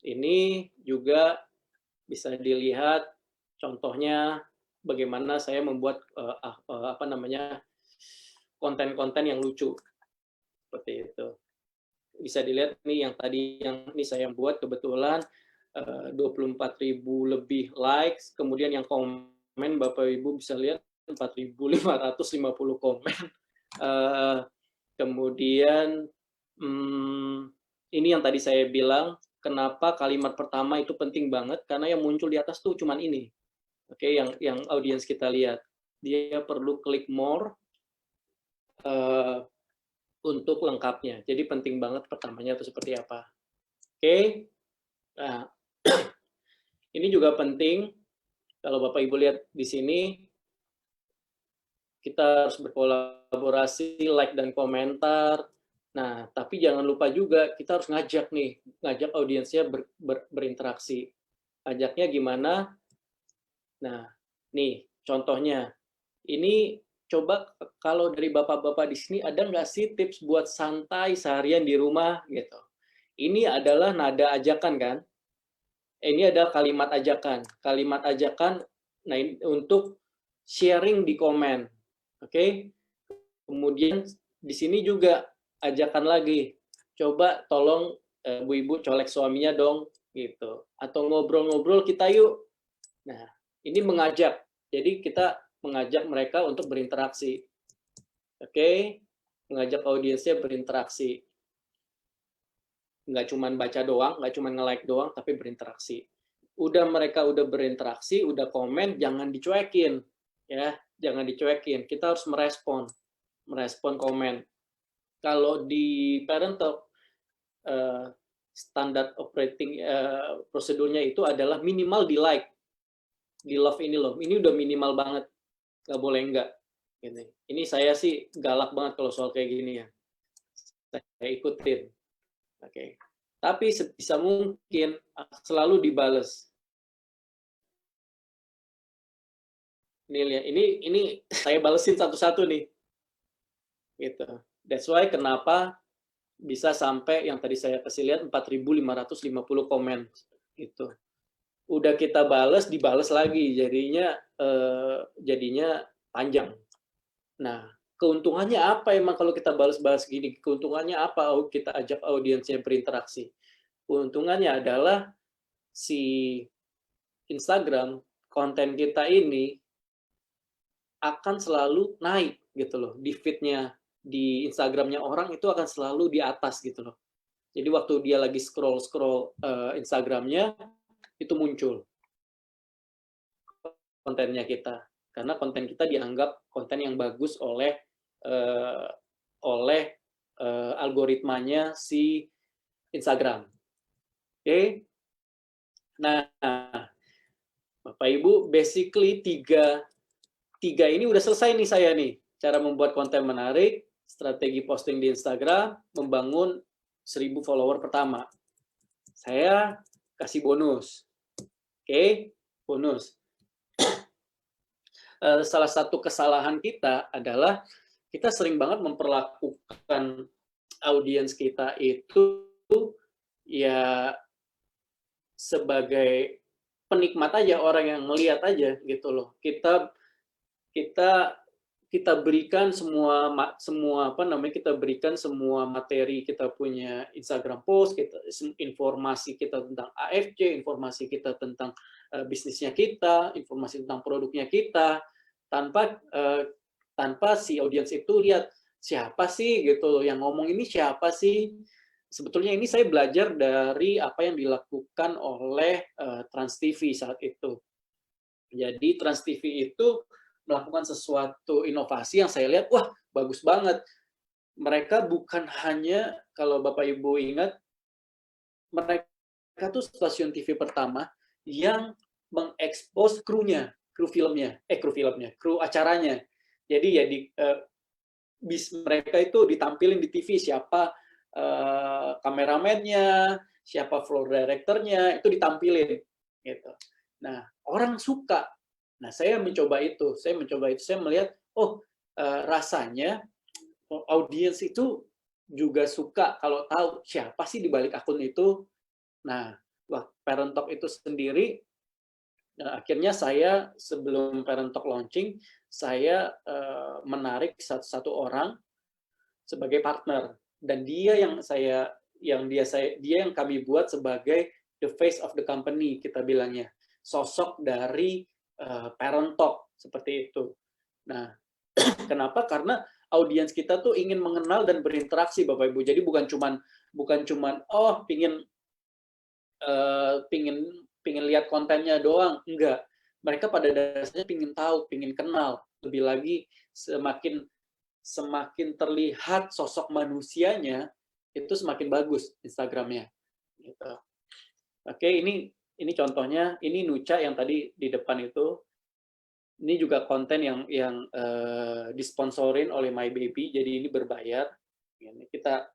Ini juga bisa dilihat contohnya bagaimana saya membuat konten-konten yang lucu. Seperti itu. Bisa dilihat nih yang tadi yang ini saya buat kebetulan 24.000 lebih likes, kemudian yang komen Bapak Ibu bisa lihat 4.550 komen. Kemudian ini yang tadi saya bilang, kenapa kalimat pertama itu penting banget, karena yang muncul di atas tuh cuman ini. Oke, yang audiens kita lihat. Dia perlu klik more untuk lengkapnya. Jadi penting banget pertamanya itu seperti apa. Oke. Nah, ini juga penting, kalau Bapak Ibu lihat di sini, kita harus berkolaborasi, like dan komentar. Nah, tapi jangan lupa juga kita harus ngajak audiensnya berinteraksi. Ajaknya gimana? Nah, nih contohnya. Ini coba kalau dari bapak-bapak di sini ada nggak sih tips buat santai seharian di rumah gitu. Ini adalah nada ajakan kan? Ini ada kalimat ajakan. Kalimat ajakan nah untuk sharing di komen. Oke. Kemudian di sini juga ajakan lagi. Coba tolong Bu Ibu colek suaminya dong gitu. Atau ngobrol-ngobrol kita yuk. Nah, ini mengajak. Jadi kita mengajak mereka untuk berinteraksi. Oke. Mengajak audiensnya berinteraksi. Nggak cuma baca doang, nggak cuma nge-like doang, tapi berinteraksi. Mereka udah berinteraksi, udah komen, jangan dicuekin. Ya, jangan dicuekin. Kita harus merespon komen. Kalau di Parent Talk, standar operating prosedurnya itu adalah minimal di like. Di love ini loh. Ini udah minimal banget. Nggak boleh enggak. Ini saya sih galak banget kalau soal kayak gini ya. Saya ikutin. Oke. Tapi sebisa mungkin selalu dibales. Ini saya balesin satu-satu nih. Gitu. That's why kenapa bisa sampai yang tadi saya kasih lihat 4.550 komen gitu. Udah kita bales, dibales lagi, jadinya panjang. Nah, keuntungannya apa emang kalau kita balas-balas gini? Keuntungannya apa kita ajak audiensnya berinteraksi? Keuntungannya adalah si Instagram, konten kita ini akan selalu naik gitu loh. Di feed-nya, di Instagram-nya orang itu akan selalu di atas gitu loh. Jadi waktu dia lagi scroll-scroll Instagram-nya, itu muncul kontennya kita. Karena konten kita dianggap konten yang bagus oleh algoritmanya si Instagram. Oke. Nah, Bapak Ibu, basically tiga ini udah selesai nih saya nih. Cara membuat konten menarik, strategi posting di Instagram, membangun 1.000 follower pertama. Saya kasih bonus. Oke, bonus. Salah satu kesalahan kita adalah kita sering banget memperlakukan audiens kita itu ya sebagai penikmat aja, orang yang melihat aja gitu loh. Kita berikan semua kita berikan semua materi, kita punya Instagram post, informasi kita tentang AFC, informasi kita tentang bisnisnya kita, informasi tentang produknya kita, tanpa si audiens itu lihat siapa sih gitu loh, yang ngomong ini siapa sih. Sebetulnya ini saya belajar dari apa yang dilakukan oleh Trans TV saat itu. Jadi Trans TV itu melakukan sesuatu inovasi yang saya lihat, wah bagus banget. Mereka bukan hanya, kalau Bapak Ibu ingat, mereka tuh stasiun TV pertama yang mengekspos kru acaranya. Jadi ya mereka itu ditampilin di TV siapa kameramennya, siapa floor directornya, itu ditampilin gitu. Nah, orang suka. Nah, saya mencoba itu. Saya melihat, oh, rasanya audiens itu juga suka kalau tahu siapa sih di balik akun itu. Nah, Parent Talk itu sendiri, akhirnya saya sebelum Parent Talk launching, saya menarik satu orang sebagai partner, dan dia yang kami buat sebagai the face of the company, kita bilangnya, sosok dari Parent Talk seperti itu. Nah, kenapa? Karena audiens kita tuh ingin mengenal dan berinteraksi, Bapak Ibu. Jadi bukan cuman oh pingin lihat kontennya doang, enggak. Mereka pada dasarnya pingin tahu, pingin kenal. Lebih lagi semakin terlihat sosok manusianya, itu semakin bagus Instagramnya. Gitu. Oke, ini contohnya, ini Nucha yang tadi di depan itu. Ini juga konten yang disponsorin oleh My Baby, jadi ini berbayar. Ini kita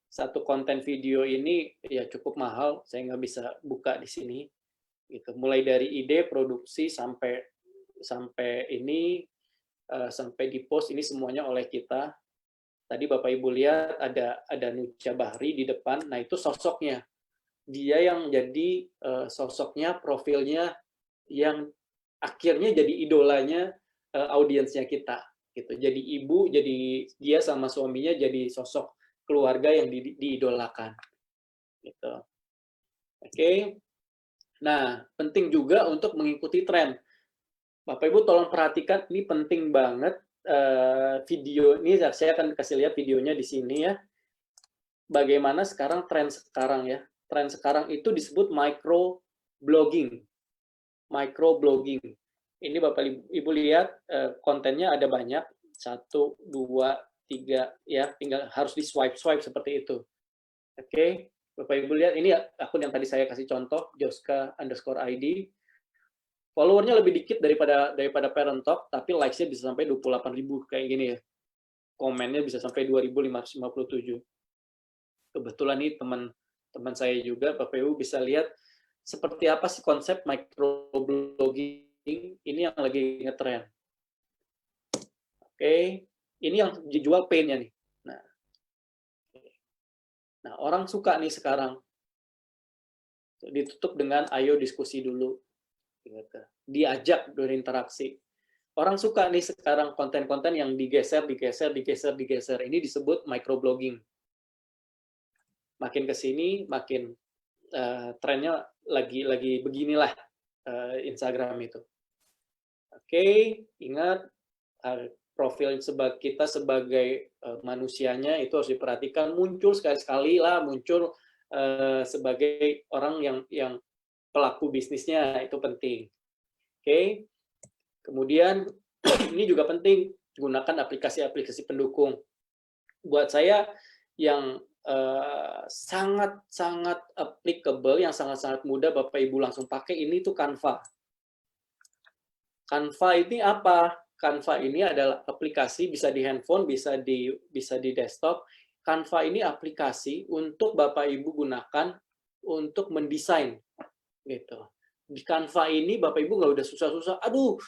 satu konten video ini ya cukup mahal, saya nggak bisa buka di sini. Gitu. Mulai dari ide, produksi sampai ini sampai di post, ini semuanya oleh kita. Tadi Bapak Ibu lihat ada Nucha Bahri di depan. Nah, itu sosoknya. Dia yang jadi sosoknya, profilnya yang akhirnya jadi idolanya audiensnya kita. Gitu. Jadi ibu, jadi dia sama suaminya jadi sosok keluarga yang diidolakan. Gitu. Oke. Nah, penting juga untuk mengikuti tren. Bapak Ibu tolong perhatikan, ini penting banget video ini, saya akan kasih lihat videonya di sini ya. Bagaimana sekarang tren sekarang ya. Tren sekarang itu disebut microblogging. Microblogging. Ini Bapak Ibu lihat kontennya ada banyak, 1, 2, 3 ya, tinggal harus di swipe seperti itu. Oke, Bapak Ibu lihat ini akun yang tadi saya kasih contoh, Joska_ID. Followernya lebih dikit daripada Parent Talk, tapi likes-nya bisa sampai 28.000 kayak gini ya. Komennya bisa sampai 2.557. Kebetulan nih teman saya juga, Bapak Ibu bisa lihat seperti apa sih konsep microblogging ini yang lagi ngetren. Oke, ini yang dijual paint-nya nih. Nah, orang suka nih sekarang. Ditutup dengan ayo diskusi dulu. Diajak berinteraksi. Orang suka nih sekarang konten-konten yang digeser. Ini disebut microblogging. Makin ke sini, makin trennya lagi beginilah Instagram itu. Oke, ingat profil kita sebagai manusianya itu harus diperhatikan. Muncul sekali-sekali lah, muncul sebagai orang yang pelaku bisnisnya, itu penting. Oke. Kemudian ini juga penting, gunakan aplikasi-aplikasi pendukung. Buat saya yang sangat-sangat applicable, yang sangat-sangat mudah Bapak Ibu langsung pakai, ini tuh Canva. Canva ini apa? Canva ini adalah aplikasi, bisa di handphone, bisa di desktop. Canva ini aplikasi untuk Bapak Ibu gunakan untuk mendesain. Gitu. Di Canva ini Bapak Ibu nggak udah susah-susah, aduh,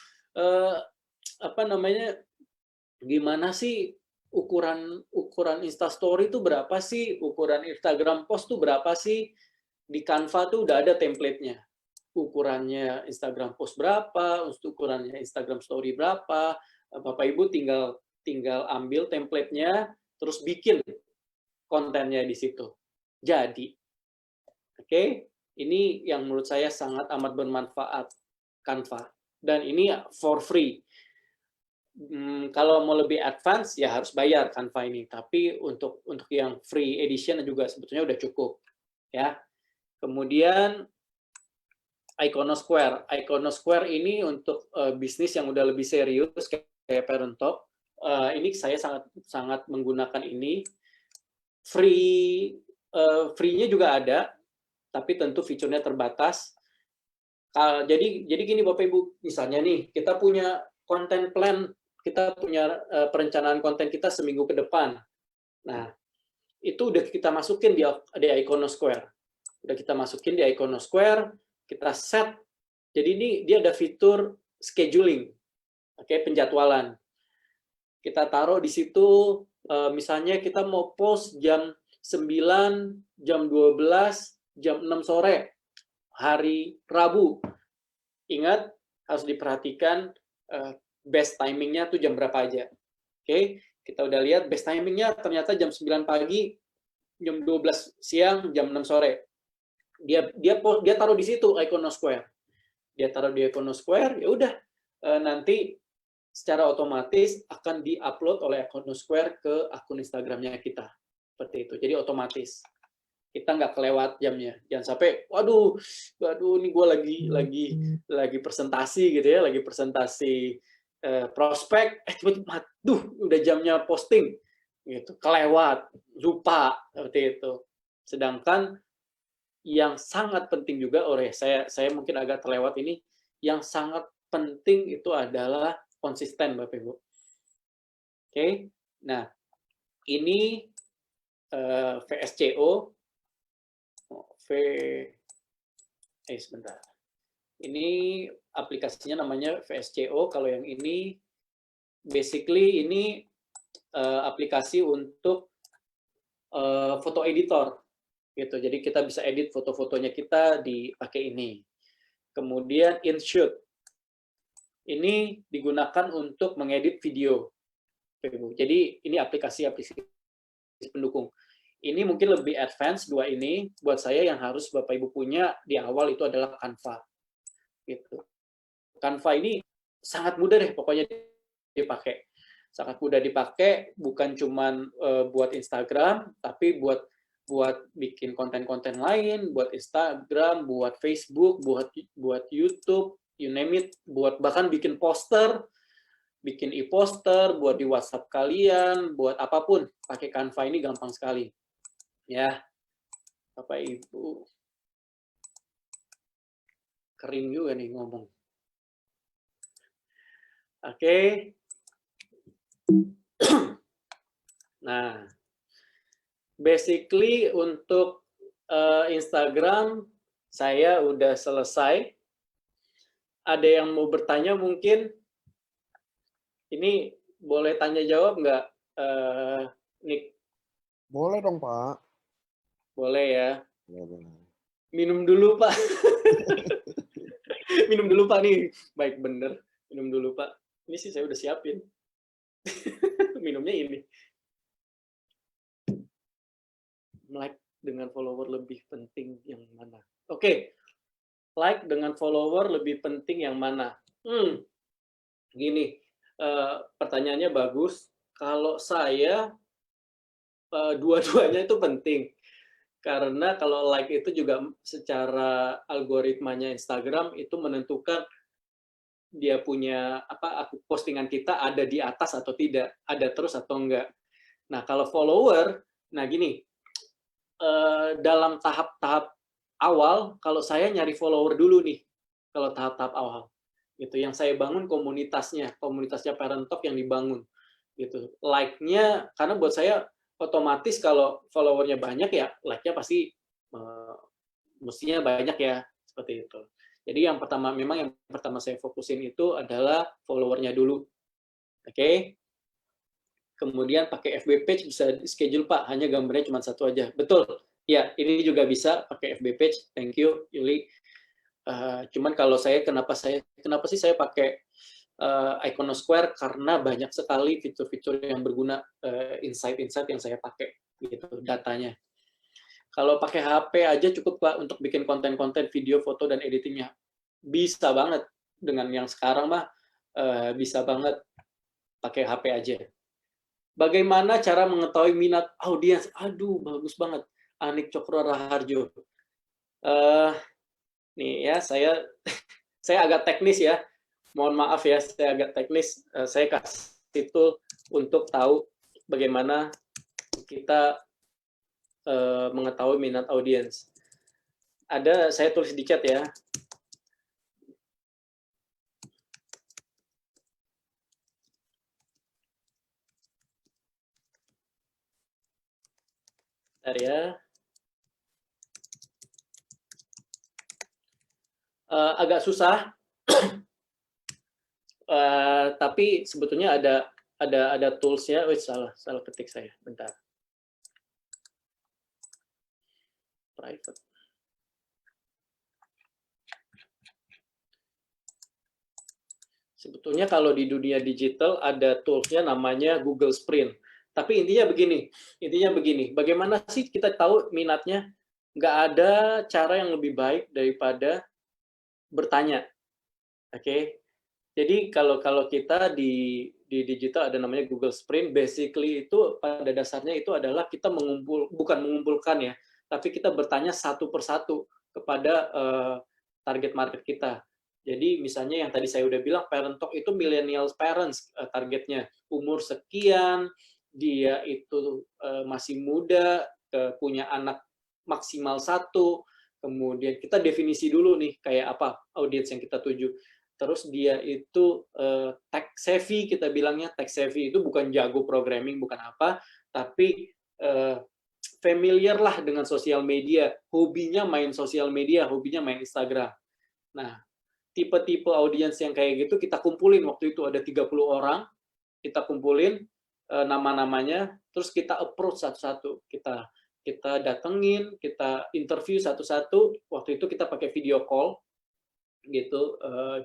gimana sih ukuran Instastory itu berapa sih, ukuran Instagram post tuh berapa sih. Di Canva tuh udah ada template-nya. Ukurannya Instagram post berapa, ukurannya Instagram story berapa. Bapak Ibu tinggal ambil template-nya, terus bikin kontennya di situ. Jadi, oke, ini yang menurut saya sangat amat bermanfaat, Canva. Dan ini for free. Kalau mau lebih advance, ya harus bayar Canva ini. Tapi untuk yang free edition juga sebetulnya udah cukup. Ya. Kemudian, Iconosquare. Iconosquare ini untuk bisnis yang udah lebih serius, kayak Parent Talk. Ini saya sangat menggunakan ini. Free-nya juga ada, tapi tentu fiturnya terbatas. Jadi gini Bapak Ibu, misalnya nih, kita punya konten plan, kita punya perencanaan konten kita seminggu ke depan. Nah, itu udah kita masukin di Iconosquare. Udah kita masukin di Iconosquare, kita set Jadi ini dia ada fitur scheduling, oke, penjadwalan. Kita taruh di situ, misalnya kita mau post jam 9, jam 12, jam 6 sore, hari Rabu. Ingat, harus diperhatikan best timingnya tuh jam berapa aja. Oke, kita udah lihat best timingnya ternyata jam 9 pagi, jam 12 siang, jam 6 sore. Dia taruh di situ Iconosquare. Dia taruh di Iconosquare, ya udah nanti secara otomatis akan diupload oleh Iconosquare ke akun Instagramnya kita. Seperti itu. Jadi otomatis. Kita nggak kelewat jamnya. Jangan sampai, waduh, ini gue lagi presentasi gitu ya, lagi presentasi prospek, tiba-tiba, aduh, udah jamnya posting, gitu, kelewat, lupa, seperti itu. Sedangkan yang sangat penting juga, saya mungkin agak terlewat ini, yang sangat penting itu adalah konsisten, Bapak Ibu. Oke, nah ini VSCO. Sebentar. Ini aplikasinya namanya VSCO. Kalau yang ini, basically ini aplikasi untuk foto editor, gitu. Jadi kita bisa edit foto-fotonya kita dipakai ini. Kemudian InShoot. Ini digunakan untuk mengedit video. Jadi ini aplikasi-aplikasi pendukung. Ini mungkin lebih advance dua ini, buat saya yang harus Bapak Ibu punya di awal itu adalah Canva. Gitu. Canva ini sangat mudah deh pokoknya dipakai. Sangat mudah dipakai, bukan cuman buat Instagram, tapi buat bikin konten-konten lain, buat Instagram, buat Facebook, buat YouTube, you name it, buat bahkan bikin poster, bikin e-poster, buat di WhatsApp kalian, buat apapun, pakai Canva ini gampang sekali. Ya, Bapak Ibu. Kering juga nih ngomong. Oke. Nah, basically untuk Instagram saya udah selesai. Ada yang mau bertanya mungkin? Ini boleh tanya jawab nggak, Nick? Boleh dong, Pak. Boleh ya. Boleh. Minum dulu, Pak. Minum dulu, Pak, nih. Baik, bener. Minum dulu, Pak. Ini sih saya udah siapin. Minumnya ini. Like dengan follower lebih penting yang mana? Oke. Like dengan follower lebih penting yang mana? Gini, pertanyaannya bagus. Kalau saya, dua-duanya itu penting. Karena kalau like itu juga secara algoritmanya Instagram itu menentukan dia punya postingan kita ada di atas atau tidak, ada terus atau enggak. Nah, kalau follower, nah gini, dalam tahap-tahap awal, kalau saya nyari follower dulu nih, kalau tahap-tahap awal, gitu. Yang saya bangun komunitasnya Parent Talk yang dibangun, gitu. Like-nya, karena buat saya otomatis kalau followernya banyak ya like-nya pasti mestinya banyak ya, seperti itu. Jadi yang pertama saya fokusin itu adalah followernya dulu. Oke. Kemudian pakai FB page bisa schedule, Pak, hanya gambarnya cuma satu aja. Betul. Ya, ini juga bisa pakai FB page. Thank you, Yuli. Cuman kalau kenapa sih saya pakai Iconosquare, karena banyak sekali fitur-fitur yang berguna, insight-insight yang saya pakai gitu datanya. Kalau pakai HP aja cukup, Pak, untuk bikin konten-konten video, foto dan editingnya. Bisa banget dengan yang sekarang mah, bisa banget pakai HP aja. Bagaimana cara mengetahui minat audiens? Aduh, bagus banget. Anik Cokro Raharjo. Nih ya, saya agak teknis ya. Mohon maaf ya, saya agak teknis. Saya kasih tool untuk tahu bagaimana kita mengetahui minat audiens. Saya tulis di chat ya. Bentar ya. agak susah, tapi sebetulnya ada tools-nya. Salah ketik saya, bentar. Private. Sebetulnya kalau di dunia digital ada tools-nya namanya Google Sprint. Tapi intinya begini, bagaimana sih kita tahu minatnya? Nggak ada cara yang lebih baik daripada bertanya. Oke. Jadi kalau kita di digital ada namanya Google Sprint, basically itu pada dasarnya itu adalah kita bukan mengumpulkan ya, tapi kita bertanya satu persatu kepada target market kita. Jadi misalnya yang tadi saya udah bilang, Parent Talk itu millennial parents targetnya, umur sekian, dia itu masih muda, punya anak maksimal 1, kemudian kita definisi dulu nih kayak apa audiens yang kita tuju. Terus dia itu tech savvy, kita bilangnya tech savvy itu bukan jago programming, bukan apa, tapi familiar lah dengan sosial media, hobinya main sosial media, hobinya main Instagram. Nah, tipe-tipe audiens yang kayak gitu kita kumpulin, waktu itu ada 30 orang, kita kumpulin nama-namanya, terus kita approach satu-satu, kita datengin, kita interview satu-satu, waktu itu kita pakai video call, gitu,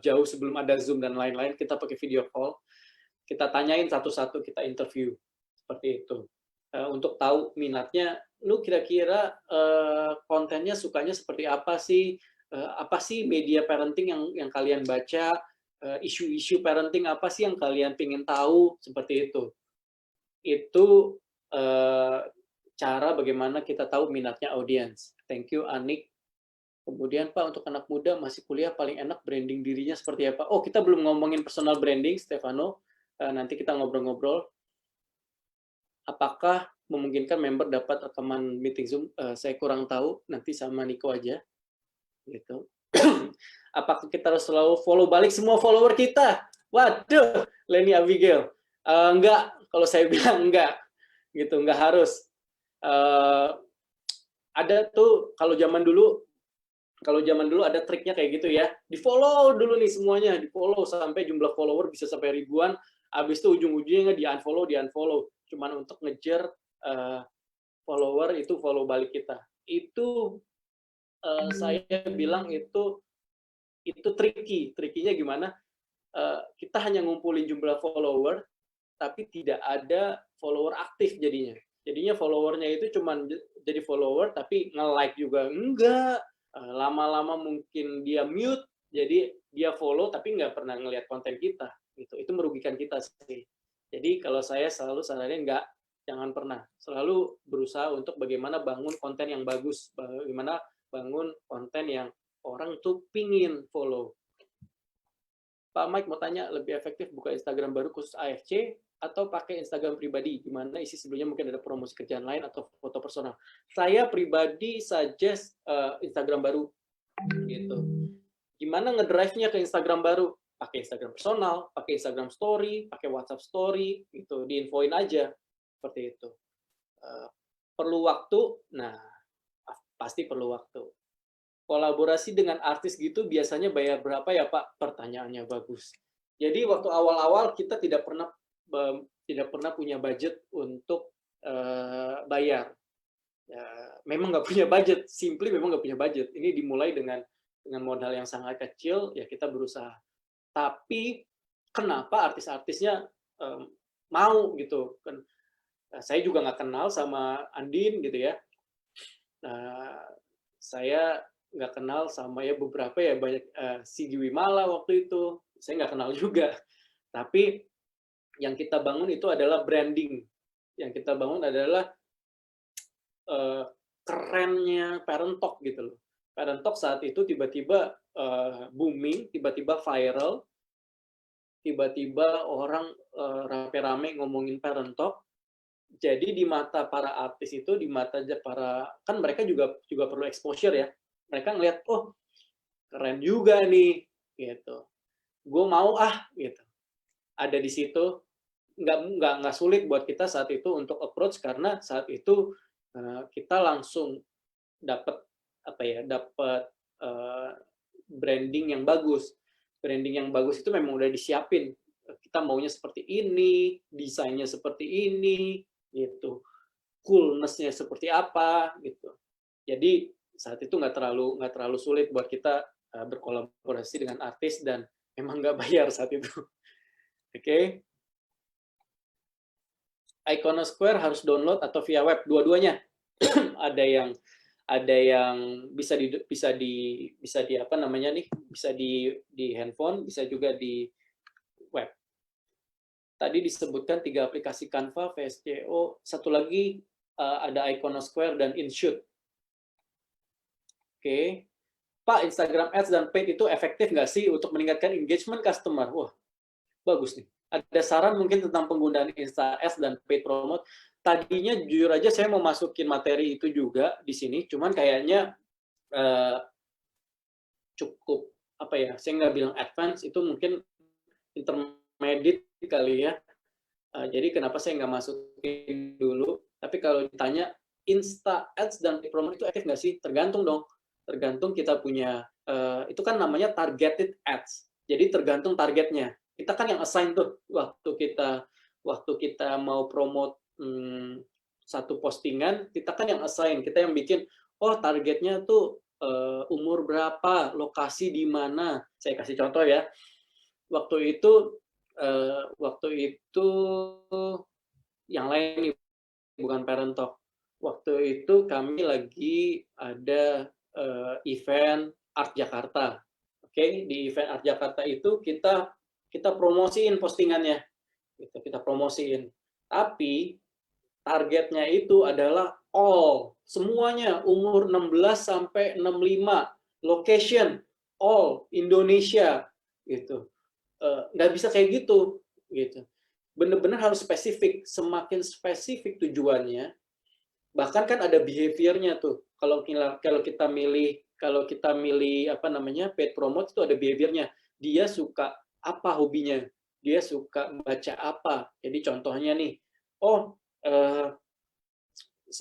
jauh sebelum ada Zoom dan lain-lain, kita pakai video call, kita tanyain satu-satu, kita interview, seperti itu. Untuk tahu minatnya, lu kira-kira kontennya sukanya seperti apa sih media parenting yang kalian baca, isu-isu parenting apa sih yang kalian pengen tahu, seperti itu. Itu cara bagaimana kita tahu minatnya audiens. Thank you, Anik. Kemudian Pak, untuk anak muda masih kuliah paling enak branding dirinya seperti apa? Oh, kita belum ngomongin personal branding, Stefano. Nanti kita ngobrol-ngobrol. Apakah memungkinkan member dapat rekaman meeting Zoom? Saya kurang tahu, nanti sama Niko aja. Gitu. Apakah kita harus selalu follow balik semua follower kita? Waduh, Leni Abigail. Enggak, kalau saya bilang enggak. Gitu, enggak harus. Ada tuh, kalau zaman dulu ada triknya kayak gitu ya, di follow dulu nih semuanya, di follow sampai jumlah follower bisa sampai ribuan, habis itu ujung-ujungnya di unfollow, cuman untuk ngejar follower itu follow balik kita. Itu saya bilang itu tricky-nya gimana? Kita hanya ngumpulin jumlah follower, tapi tidak ada follower aktif jadinya followernya itu cuman jadi follower tapi nge-like juga enggak. Lama-lama mungkin dia mute, jadi dia follow tapi nggak pernah ngelihat konten kita, gitu. Itu merugikan kita sih. Jadi kalau saya selalu saranin jangan pernah. Selalu berusaha untuk bagaimana bangun konten yang bagus, bagaimana bangun konten yang orang tuh pingin follow. Pak Mike mau tanya, lebih efektif buka Instagram baru khusus AFC atau pakai Instagram pribadi, di mana isi sebelumnya mungkin ada promosi kerjaan lain atau foto personal. Saya pribadi suggest Instagram baru, gitu. Gimana ngedrive-nya ke Instagram baru? Pakai Instagram personal, pakai Instagram story, pakai WhatsApp story, gitu. Diinfoin aja, seperti itu. Perlu waktu? Nah, pasti perlu waktu. Kolaborasi dengan artis gitu biasanya bayar berapa ya Pak? Pertanyaannya bagus. Jadi waktu awal-awal kita tidak pernah punya budget untuk bayar. Ya, memang nggak punya budget, simply memang nggak punya budget. Ini dimulai dengan modal yang sangat kecil, ya kita berusaha. Tapi kenapa artis-artisnya mau gitu? Saya juga nggak kenal sama Andin gitu ya. Saya nggak kenal sama ya beberapa ya banyak Sigi Wimala waktu itu, saya nggak kenal juga. Tapi yang kita bangun itu adalah branding. Yang kita bangun adalah kerennya Parent Talk gitu loh. Parent Talk saat itu tiba-tiba booming, tiba-tiba viral, tiba-tiba orang rame-rame ngomongin Parent Talk. Jadi di mata para artis itu, di mata para, kan mereka juga perlu exposure ya. Mereka ngelihat, oh keren juga nih, gitu. Gue mau gitu. Ada di situ, nggak sulit buat kita saat itu untuk approach karena saat itu kita langsung dapat branding yang bagus. Branding yang bagus itu memang udah disiapin. Kita maunya seperti ini, desainnya seperti ini, gitu. Coolness-nya seperti apa, gitu. Jadi saat itu nggak terlalu sulit buat kita berkolaborasi dengan artis dan memang nggak bayar saat itu. Oke. Iconosquare harus download atau via web, dua-duanya. ada yang bisa di apa namanya nih, bisa di handphone, bisa juga di web. Tadi disebutkan 3 aplikasi Canva, VSCO, satu lagi ada Iconosquare dan InShoot. Oke. Pak, Instagram Ads dan Paid itu efektif nggak sih untuk meningkatkan engagement customer? Wah, bagus nih. Ada saran mungkin tentang penggunaan Insta Ads dan Paid Promote. Tadinya jujur aja saya mau masukin materi itu juga di sini, cuman kayaknya cukup apa ya? Saya nggak bilang advance, itu mungkin intermediate kali ya. Jadi kenapa saya nggak masukin dulu? Tapi kalau ditanya Insta Ads dan Paid Promote itu efektif nggak sih? Tergantung dong. Tergantung kita punya itu kan namanya targeted ads. Jadi tergantung targetnya. Kita kan yang assign tuh waktu kita mau promote satu postingan, kita kan yang assign, kita yang bikin. Oh, targetnya tuh umur berapa, lokasi di mana. Saya kasih contoh ya. Waktu itu yang lain nih, bukan Parent Talk. Waktu itu kami lagi ada event Art Jakarta. Oke, di event Art Jakarta itu kita promosiin postingannya. Kita promosiin. Tapi targetnya itu adalah all, semuanya umur 16 sampai 65, location all Indonesia gitu. Nggak bisa kayak gitu. Benar-benar harus spesifik. Semakin spesifik tujuannya, bahkan kan ada behavior-nya tuh. Kalau kita milih apa namanya paid promote itu ada behavior-nya. Dia suka apa hobinya, dia suka baca apa. Jadi contohnya nih,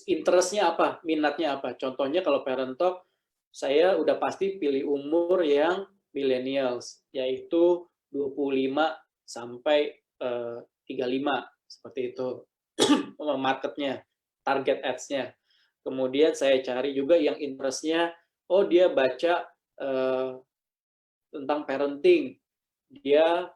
interest-nya apa, minatnya apa. Contohnya kalau Parent Talk, saya udah pasti pilih umur yang millennials, yaitu 25 sampai 35, seperti itu marketnya, target ads-nya. Kemudian saya cari juga yang interest-nya, dia baca tentang parenting, dia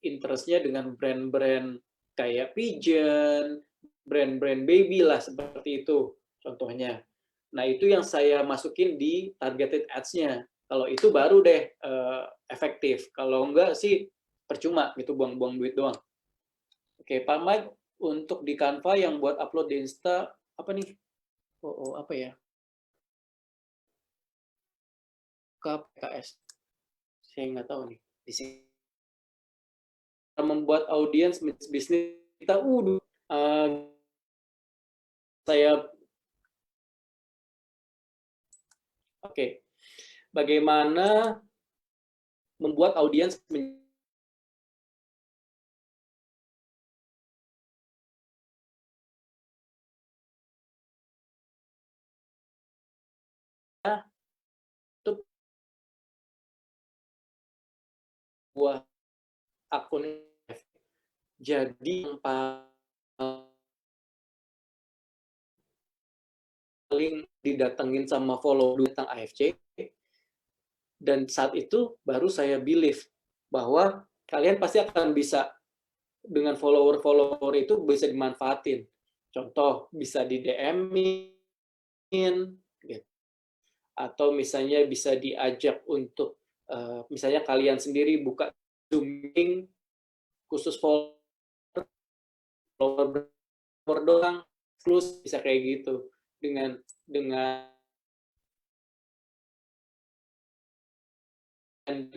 interest-nya dengan brand-brand kayak Pigeon, brand-brand baby lah, seperti itu contohnya. Nah, itu yang saya masukin di targeted ads-nya. Kalau itu baru deh efektif. Kalau enggak sih percuma gitu, buang-buang duit doang. Oke, Pak Mike, untuk di Canva yang buat upload di Insta, apa nih? Apa ya? KPKS. Saya nggak tahu nih. Di sini. Membuat audiens bisnis kita, saya Oke. Bagaimana membuat audiens itu buat akun. Jadi yang paling didatengin sama follow tentang AFC, dan saat itu baru saya believe bahwa kalian pasti akan bisa dengan follower itu bisa dimanfaatin. Contoh, bisa di DM-in, gitu. Atau misalnya bisa diajak untuk, misalnya kalian sendiri buka Zooming khusus follower doang, plus bisa kayak gitu. Dengan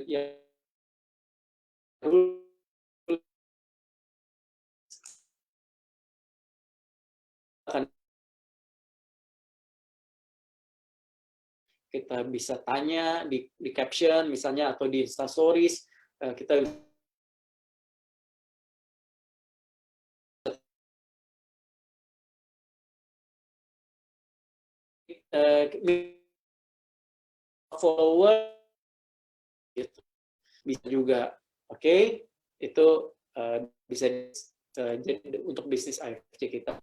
yang akan kita bisa tanya di caption misalnya atau di Instastories, kita follower gitu. Bisa juga. Oke, itu bisa jadi untuk bisnis AFC kita.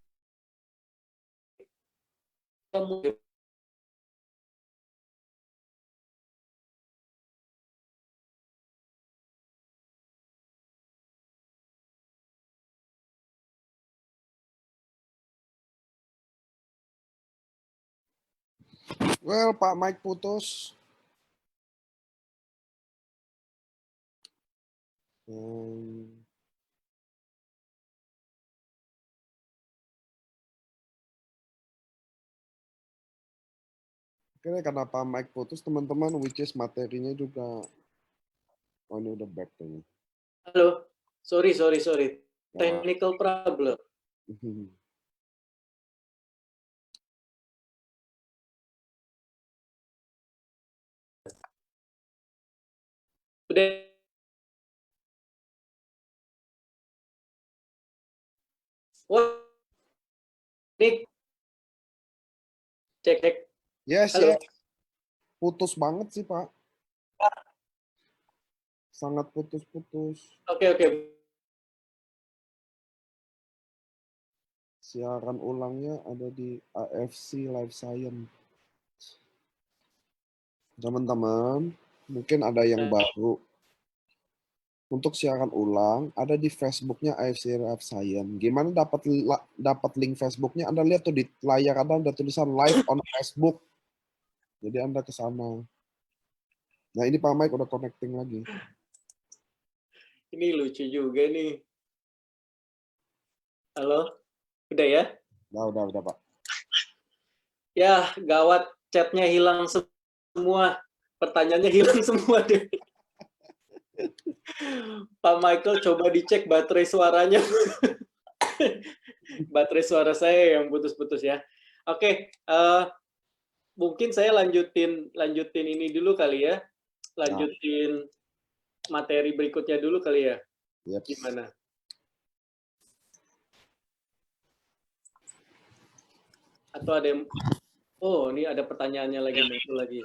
Well, Pak Mike putus. Oke, karena Pak Mike putus, teman-teman, which is materinya juga. Oh, ini udah back tuh. Halo, sorry. Ya. Technical problem. Udah. Wah, Nick. Cek. Yes, Halo. yes. Putus banget sih, Pak. Sangat putus-putus. Oke. Siaran ulangnya ada di AFC Live Science. Teman-teman, mungkin ada yang baru. Untuk siaran ulang, ada di Facebooknya AFC Live Science. Gimana dapat link Facebooknya? Anda lihat tuh di layar ada tulisan live on Facebook. Jadi Anda ke sana. Nah, ini Pak Mike udah connecting lagi. Ini lucu juga nih. Halo, udah ya? Udah, Pak. Ya, gawat. Chatnya hilang semua. Pertanyaannya hilang semua deh. Pak Michael, coba dicek baterai suaranya. Baterai suara saya yang putus-putus ya. Oke, mungkin saya lanjutin ini dulu kali ya. Lanjutin materi berikutnya dulu kali ya. Yep. Gimana? Atau ada yang... Oh, ini ada pertanyaannya lagi, muncul lagi.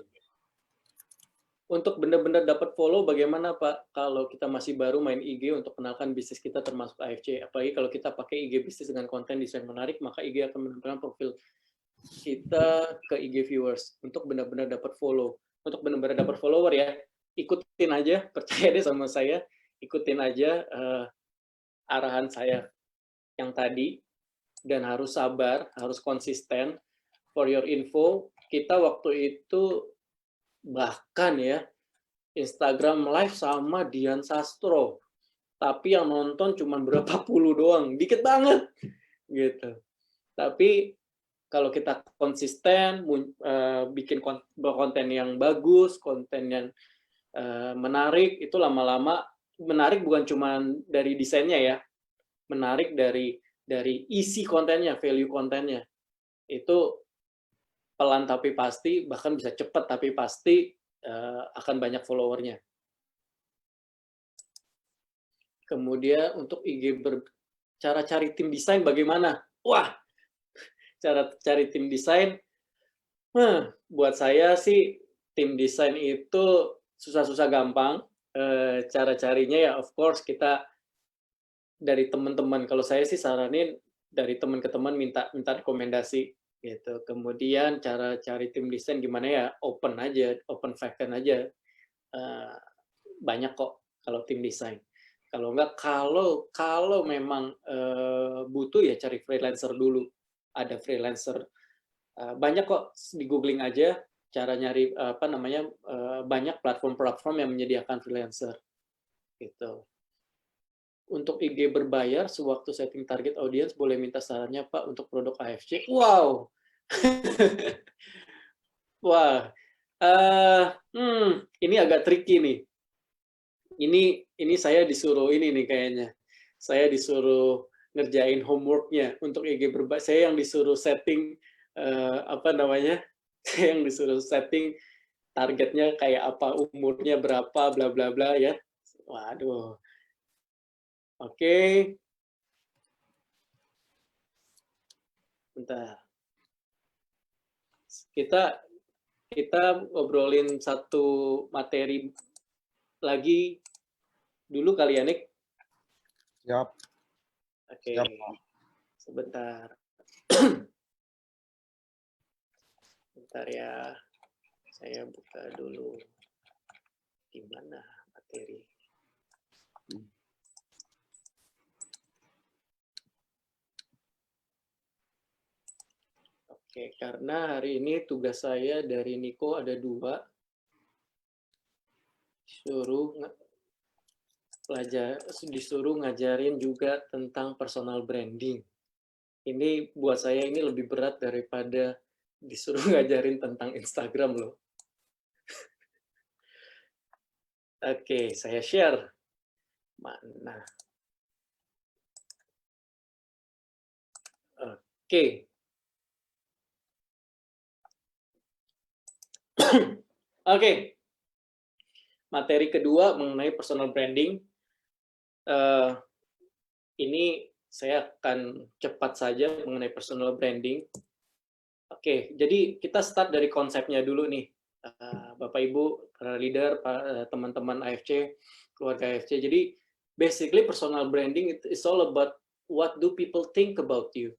Untuk benar-benar dapat follow, bagaimana Pak kalau kita masih baru main IG untuk kenalkan bisnis kita termasuk AFC? Apalagi kalau kita pakai IG bisnis dengan konten desain menarik, maka IG akan menampilkan profil kita ke IG viewers untuk benar-benar dapat follow. Untuk benar-benar dapat follower ya, ikutin aja, percaya deh sama saya, ikutin aja arahan saya yang tadi, dan harus sabar, harus konsisten. For your info, kita waktu itu bahkan ya, Instagram live sama Dian Sastro, tapi yang nonton cuma berapa puluh doang, dikit banget gitu. Tapi kalau kita konsisten bikin konten yang bagus, konten yang menarik, itu lama-lama menarik bukan cuma dari desainnya ya, menarik dari isi kontennya, value kontennya. Itu pelan tapi pasti, bahkan bisa cepat tapi pasti akan banyak followernya. Kemudian untuk IG cara cari tim desain bagaimana? Wah, cara cari tim desain, buat saya sih tim desain itu susah-susah gampang. Cara carinya ya of course kita dari teman-teman. Kalau saya sih saranin dari teman ke teman minta rekomendasi gitu. Kemudian cara cari tim desain gimana ya? Open aja, open vacant aja. Banyak kok kalau tim desain. Kalau enggak, kalau memang butuh ya cari freelancer dulu. Ada freelancer. Banyak kok di googling aja cara nyari banyak platform-platform yang menyediakan freelancer. Gitu. Untuk IG berbayar, sewaktu setting target audience, boleh minta sarannya Pak untuk produk AFC. Wow. Wah. Ini agak tricky nih. Ini saya disuruh ini nih kayaknya. Saya disuruh ngerjain homeworknya untuk IG berbayar. Saya yang disuruh setting saya yang disuruh setting targetnya kayak apa, umurnya berapa, bla bla bla ya. Waduh. Oke. Bentar. kita ngobrolin satu materi lagi dulu kali ya, Nick? Siap. Oke, Siap. sebentar. Bentar ya, saya buka dulu. Di mana materi? Oke, karena hari ini tugas saya dari Niko ada 2. Disuruh ngajarin juga tentang personal branding. Ini buat saya ini lebih berat daripada disuruh ngajarin tentang Instagram loh. Oke, saya share. Mana? Oke. Oke. Materi kedua mengenai personal branding. Ini saya akan cepat saja mengenai personal branding. Oke, jadi kita start dari konsepnya dulu nih. Bapak Ibu, para leader, teman-teman AFC, keluarga AFC. Jadi basically personal branding is all about what do people think about you.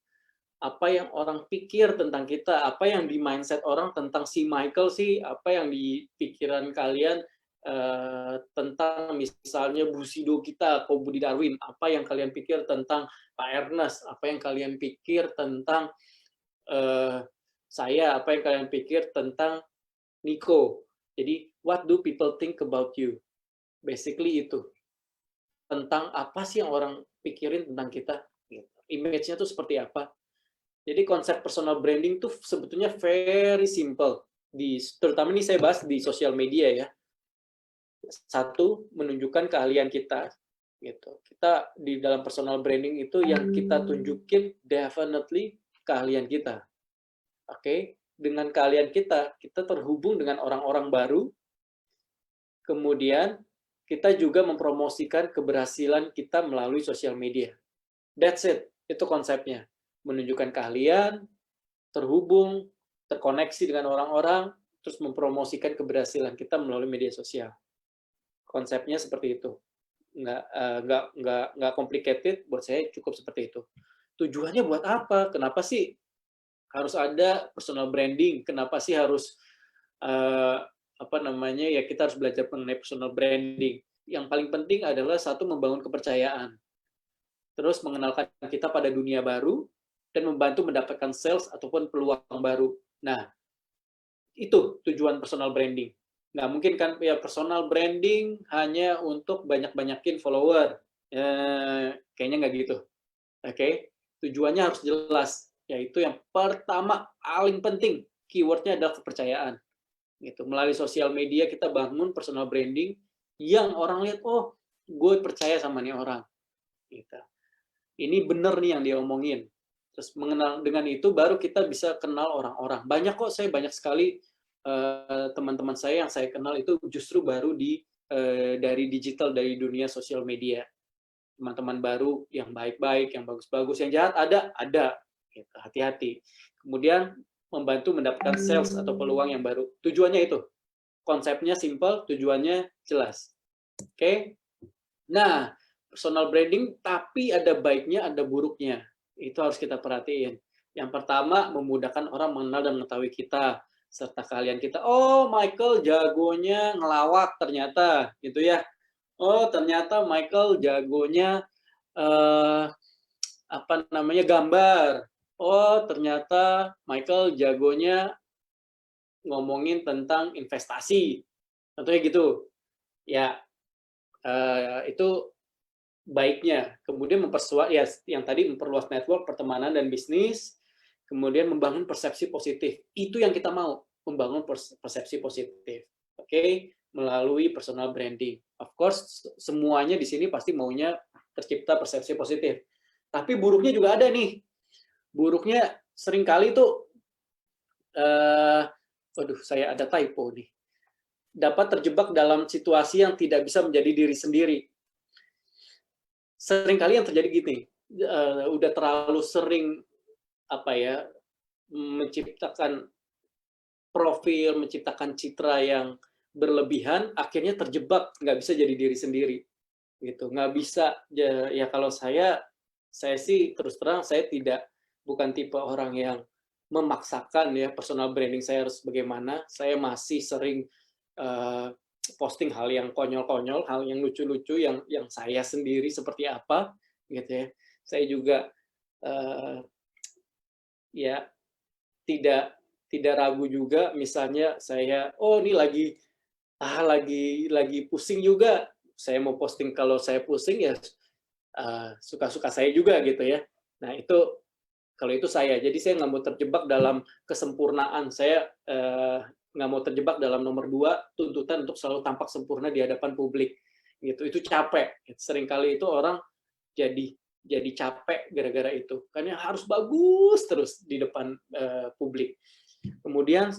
Apa yang orang pikir tentang kita, apa yang di mindset orang tentang si Michael sih, apa yang di pikiran kalian tentang misalnya Bu Sido kita, Ko Budi Darwin, apa yang kalian pikir tentang Pak Ernest, apa yang kalian pikir tentang saya, apa yang kalian pikir tentang Nico. Jadi, what do people think about you? Basically itu. Tentang apa sih yang orang pikirin tentang kita. Image-nya tuh seperti apa. Jadi konsep personal branding tuh sebetulnya very simple. Terutama ini saya bahas di sosial media ya. Satu, menunjukkan keahlian kita. Gitu. Kita di dalam personal branding itu yang kita tunjukin definitely keahlian kita. Oke, dengan keahlian kita terhubung dengan orang-orang baru, kemudian kita juga mempromosikan keberhasilan kita melalui sosial media. That's it, itu konsepnya. Menunjukkan keahlian, terhubung, terkoneksi dengan orang-orang, terus mempromosikan keberhasilan kita melalui media sosial. Konsepnya seperti itu. Nggak complicated, buat saya cukup seperti itu. Tujuannya buat apa? Kenapa sih harus ada personal branding? Kenapa sih harus ya kita harus belajar mengenai personal branding? Yang paling penting adalah satu, membangun kepercayaan, terus mengenalkan kita pada dunia baru, dan membantu mendapatkan sales ataupun peluang baru. Nah, itu tujuan personal branding. Nggak mungkin kan ya personal branding hanya untuk banyak-banyakin follower. Kayaknya nggak gitu. Oke? Tujuannya harus jelas. Yaitu yang pertama, paling penting, keywordnya adalah kepercayaan. Gitu. Melalui sosial media kita bangun personal branding yang orang lihat, oh, gue percaya sama nih orang. Gitu. Ini bener nih yang dia omongin. Terus mengenal dengan itu baru kita bisa kenal orang-orang. Banyak kok, saya banyak sekali teman-teman saya yang saya kenal itu justru baru dari digital, dari dunia sosial media. Teman-teman baru yang baik-baik, yang bagus-bagus, yang jahat ada. Gitu, hati-hati. Kemudian membantu mendapatkan sales atau peluang yang baru. Tujuannya itu. Konsepnya simple, tujuannya jelas. Oke? Nah, personal branding tapi ada baiknya, ada buruknya. Itu harus kita perhatiin. Yang pertama, memudahkan orang mengenal dan mengetahui kita serta keahlian kita. Oh, Michael jagonya ngelawak ternyata, gitu ya. Oh, ternyata Michael jagonya gambar. Oh, ternyata Michael jagonya ngomongin tentang investasi. Contohnya gitu. Ya, itu baiknya. Kemudian yang tadi memperluas network, pertemanan, dan bisnis. Kemudian membangun persepsi positif. Itu yang kita mau, membangun persepsi positif. Oke? Melalui personal branding. Of course, semuanya di sini pasti maunya tercipta persepsi positif. Tapi buruknya juga ada nih. Buruknya seringkali tuh, saya ada typo nih. Dapat terjebak dalam situasi yang tidak bisa menjadi diri sendiri. Seringkali yang terjadi gini, udah terlalu sering menciptakan profil, menciptakan citra yang berlebihan, akhirnya terjebak, nggak bisa jadi diri sendiri, gitu. Nggak bisa, ya kalau saya sih terus terang saya bukan tipe orang yang memaksakan ya personal branding saya harus bagaimana. Saya masih sering posting hal yang konyol-konyol, hal yang lucu-lucu, yang saya sendiri seperti apa, gitu ya. Saya juga ya tidak ragu juga, misalnya saya, ini lagi pusing juga, saya mau posting kalau saya pusing ya suka-suka saya juga gitu ya. Nah kalau itu saya, jadi saya nggak mau terjebak dalam kesempurnaan, saya nggak mau terjebak dalam nomor 2 tuntutan untuk selalu tampak sempurna di hadapan publik, gitu. Itu capek. Seringkali itu orang jadi capek gara-gara itu, karena harus bagus terus di depan publik. Kemudian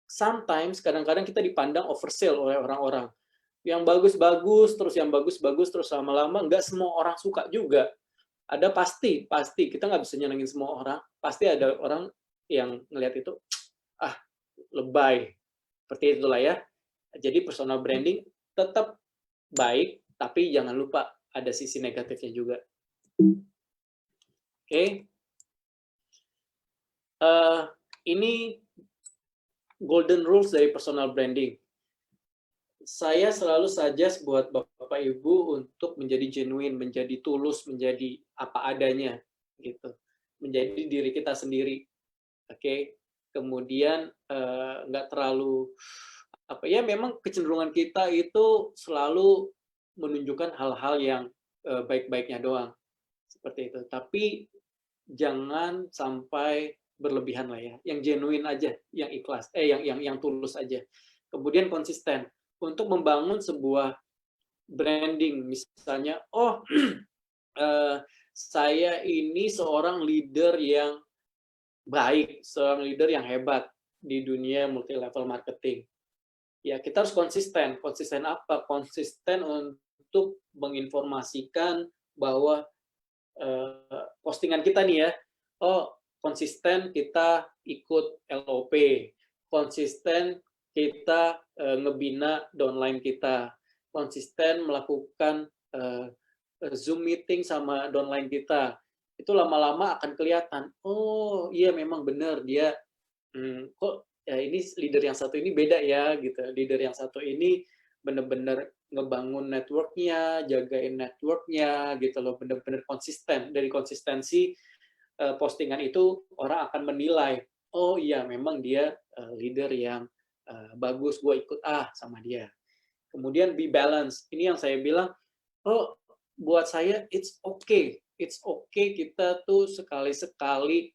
sometimes kadang-kadang kita dipandang oversell oleh orang-orang. Yang bagus-bagus terus lama-lama nggak semua orang suka juga. Ada pasti kita nggak bisa nyenengin semua orang. Pasti ada orang yang ngelihat itu lebay. Seperti itulah ya. Jadi personal branding tetap baik, tapi jangan lupa ada sisi negatifnya juga. Oke. Ini golden rules dari personal branding. Saya selalu suggest buat Bapak Ibu untuk menjadi genuine, menjadi tulus, menjadi apa adanya, gitu. Menjadi diri kita sendiri, oke. Kemudian nggak terlalu memang kecenderungan kita itu selalu menunjukkan hal-hal yang baik-baiknya doang, seperti itu. Tapi jangan sampai berlebihan lah ya, yang genuine aja, yang ikhlas, yang tulus aja. Kemudian konsisten untuk membangun sebuah branding, misalnya, saya ini seorang leader yang baik, seorang leader yang hebat di dunia multi level marketing. Ya, kita harus konsisten. Konsisten apa? Konsisten untuk menginformasikan bahwa postingan kita nih ya, konsisten kita ikut LOP, konsisten kita ngebina downline kita, konsisten melakukan Zoom meeting sama downline kita. Itu lama-lama akan kelihatan, iya memang benar dia, kok ya ini leader yang satu ini beda ya, gitu. Leader yang satu ini benar-benar ngebangun network-nya, jagain network-nya, gitu loh, benar-benar konsisten. Dari konsistensi postingan itu orang akan menilai, iya memang dia leader yang bagus, gue ikut sama dia. Kemudian be balance. Ini yang saya bilang, buat saya it's okay kita tuh sekali-sekali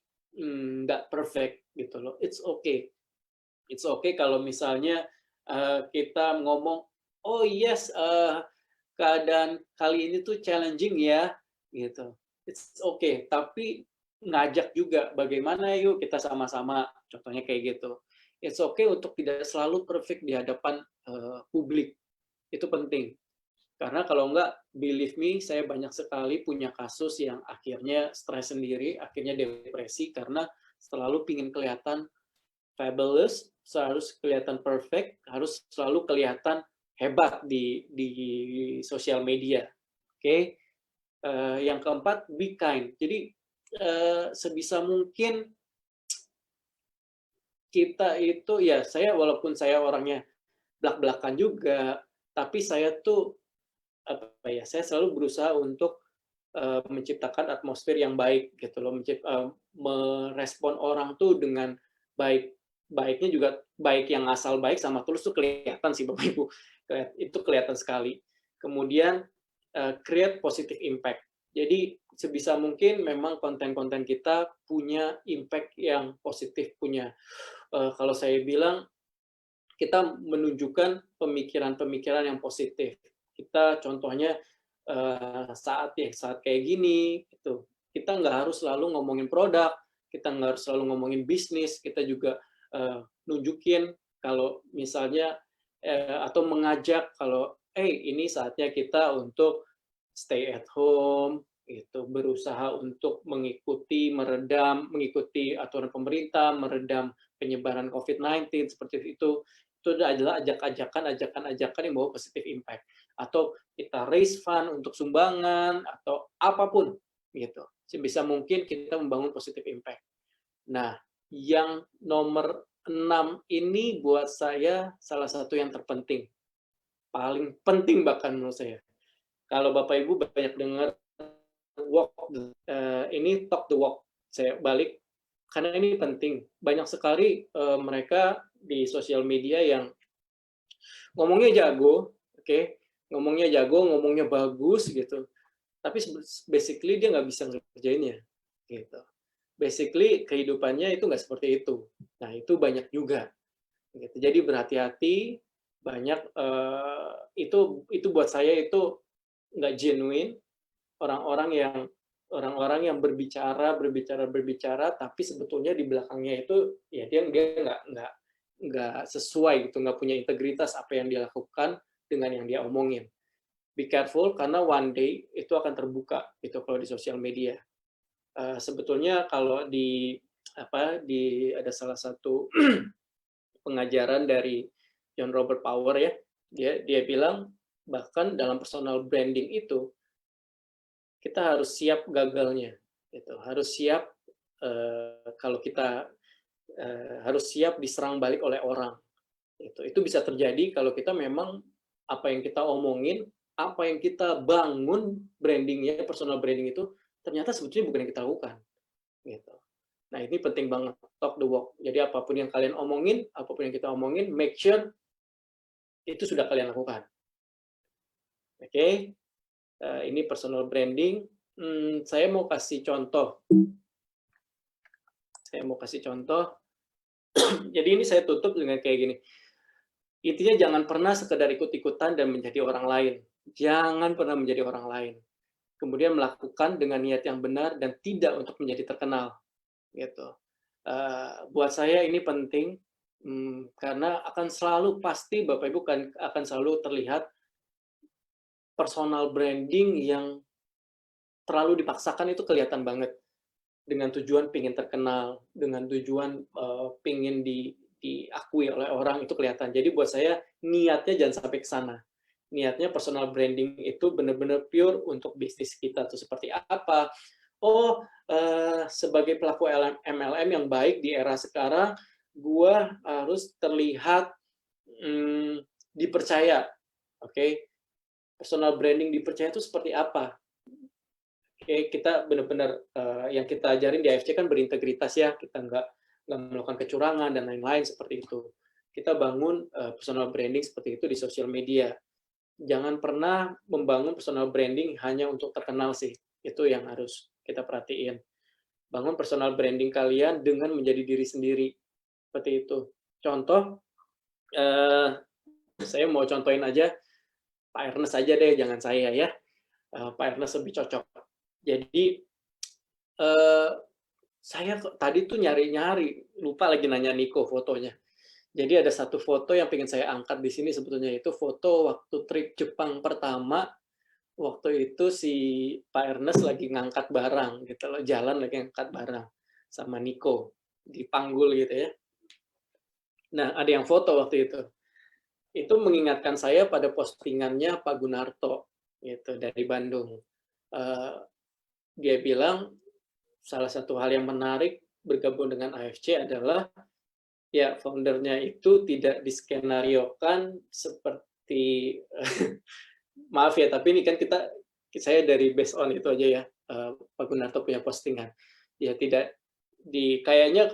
nggak perfect gitu loh. It's okay kalau misalnya kita ngomong, yes, keadaan kali ini tuh challenging ya, gitu. It's okay, tapi ngajak juga bagaimana yuk kita sama-sama, contohnya kayak gitu. It's okay untuk tidak selalu perfect di hadapan publik, itu penting. Karena kalau enggak, believe me, saya banyak sekali punya kasus yang akhirnya stres sendiri, akhirnya depresi karena selalu pingin kelihatan fabulous, harus kelihatan perfect, harus selalu kelihatan hebat di sosial media. Oke. Yang keempat, be kind. Jadi sebisa mungkin kita itu, ya walaupun saya orangnya belak-belakan juga, tapi saya tuh saya selalu berusaha untuk menciptakan atmosfer yang baik gitu loh, merespon orang tuh dengan baik. Baiknya juga baik yang asal baik sama tulus tuh kelihatan sih Bapak Ibu. Itu kelihatan sekali. Kemudian create positive impact. Jadi sebisa mungkin memang konten-konten kita punya impact yang positif, punya kalau saya bilang kita menunjukkan pemikiran-pemikiran yang positif. Kita contohnya saat kayak gini, gitu. Kita nggak harus selalu ngomongin produk, kita nggak harus selalu ngomongin bisnis, kita juga nunjukin kalau misalnya atau mengajak kalau ini saatnya kita untuk stay at home, gitu, berusaha untuk mengikuti aturan pemerintah, meredam penyebaran COVID-19 seperti itu adalah ajakan-ajakan yang bawa positive impact. Atau kita raise fund untuk sumbangan atau apapun gitu. Sebisa mungkin kita membangun positive impact. Nah, yang nomor 6 ini buat saya salah satu yang terpenting. Paling penting bahkan menurut saya. Kalau Bapak Ibu banyak dengar ini talk the walk. Saya balik karena ini penting. Banyak sekali mereka di sosial media yang ngomongnya jago, oke, ngomongnya bagus gitu. Tapi basically dia nggak bisa ngerjainnya, gitu. Basically kehidupannya itu nggak seperti itu. Nah itu banyak juga. Gitu. Jadi berhati-hati. Banyak itu buat saya itu nggak genuine. Orang-orang yang berbicara, tapi sebetulnya di belakangnya itu ya dia nggak sesuai gitu, nggak punya integritas apa yang dia lakukan dengan yang dia omongin. Be careful karena one day itu akan terbuka itu kalau di sosial media. Sebetulnya kalau ada salah satu pengajaran dari John Robert Power ya, dia bilang bahkan dalam personal branding itu kita harus siap gagalnya, gitu. Harus siap kalau kita harus siap diserang balik oleh orang. Itu bisa terjadi kalau kita memang apa yang kita omongin, apa yang kita bangun brandingnya, personal branding itu ternyata sebetulnya bukan yang kita lakukan. Gitu. Nah ini penting banget, talk the walk. Jadi apapun yang kalian omongin, apapun yang kita omongin, make sure itu sudah kalian lakukan. Oke. Ini personal branding. Saya mau kasih contoh. Jadi ini saya tutup dengan kayak gini. Intinya jangan pernah sekedar ikut-ikutan dan menjadi orang lain. Jangan pernah menjadi orang lain. Kemudian melakukan dengan niat yang benar dan tidak untuk menjadi terkenal. Gitu. Buat saya ini penting karena akan selalu pasti Bapak Ibu akan selalu terlihat personal branding yang terlalu dipaksakan itu kelihatan banget dengan tujuan pingin terkenal, dengan tujuan pingin diakui oleh orang itu kelihatan. Jadi buat saya niatnya jangan sampai ke sana. Niatnya personal branding itu benar-benar pure untuk bisnis kita tuh seperti apa. Sebagai pelaku MLM yang baik di era sekarang, gua harus terlihat dipercaya. Oke. Personal branding dipercaya itu seperti apa? Oke, kita benar-benar yang kita ajarin di AFC kan berintegritas ya, kita nggak melakukan kecurangan dan lain-lain seperti itu. Kita bangun personal branding seperti itu di sosial media. Jangan pernah membangun personal branding hanya untuk terkenal sih, itu yang harus kita perhatiin. Bangun personal branding kalian dengan menjadi diri sendiri, seperti itu. Contoh, saya mau contohin aja Pak Ernest aja deh, jangan saya ya. Pak Ernest lebih cocok. Jadi saya tadi tuh nyari-nyari, lupa lagi nanya Niko fotonya. Jadi ada satu foto yang pengen saya angkat di sini sebetulnya itu foto waktu trip Jepang pertama. Waktu itu si Pak Ernest lagi ngangkat barang gitu loh, jalan lagi ngangkat barang sama Niko di Panggul gitu ya. Nah, ada yang foto waktu itu. Itu mengingatkan saya pada postingannya Pak Gunarto gitu dari Bandung. Dia bilang salah satu hal yang menarik bergabung dengan AFC adalah ya foundernya itu tidak diskenariokan seperti maaf ya, tapi ini kan saya dari based on itu aja ya, Pak Gunarto punya postingan. Ya tidak kayaknya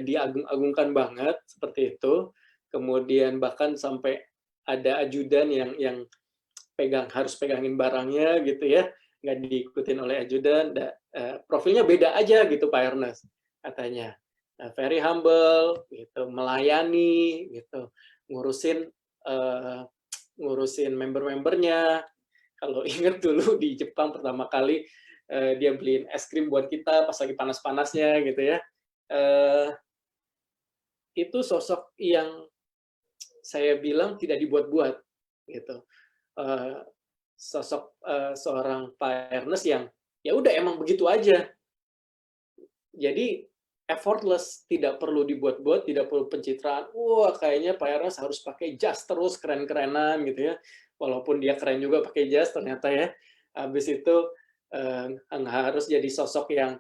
diagung-agungkan banget seperti itu. Kemudian bahkan sampai ada ajudan yang harus pegangin barangnya gitu ya, nggak diikutin oleh ajudan. Profilnya beda aja gitu Pak Ernest katanya. Very humble, gitu, melayani, gitu, ngurusin member-membernya. Kalau ingat dulu di Jepang pertama kali dia beliin es krim buat kita pas lagi panas-panasnya gitu ya. Itu sosok yang saya bilang tidak dibuat-buat gitu. sosok seorang Pak Ernest yang ya udah emang begitu aja. Jadi effortless, tidak perlu dibuat-buat, tidak perlu pencitraan. Wah, kayaknya Pak Ernest harus pakai jas terus, keren-kerenan gitu ya. Walaupun dia keren juga pakai jas ternyata ya. Habis itu nggak harus jadi sosok yang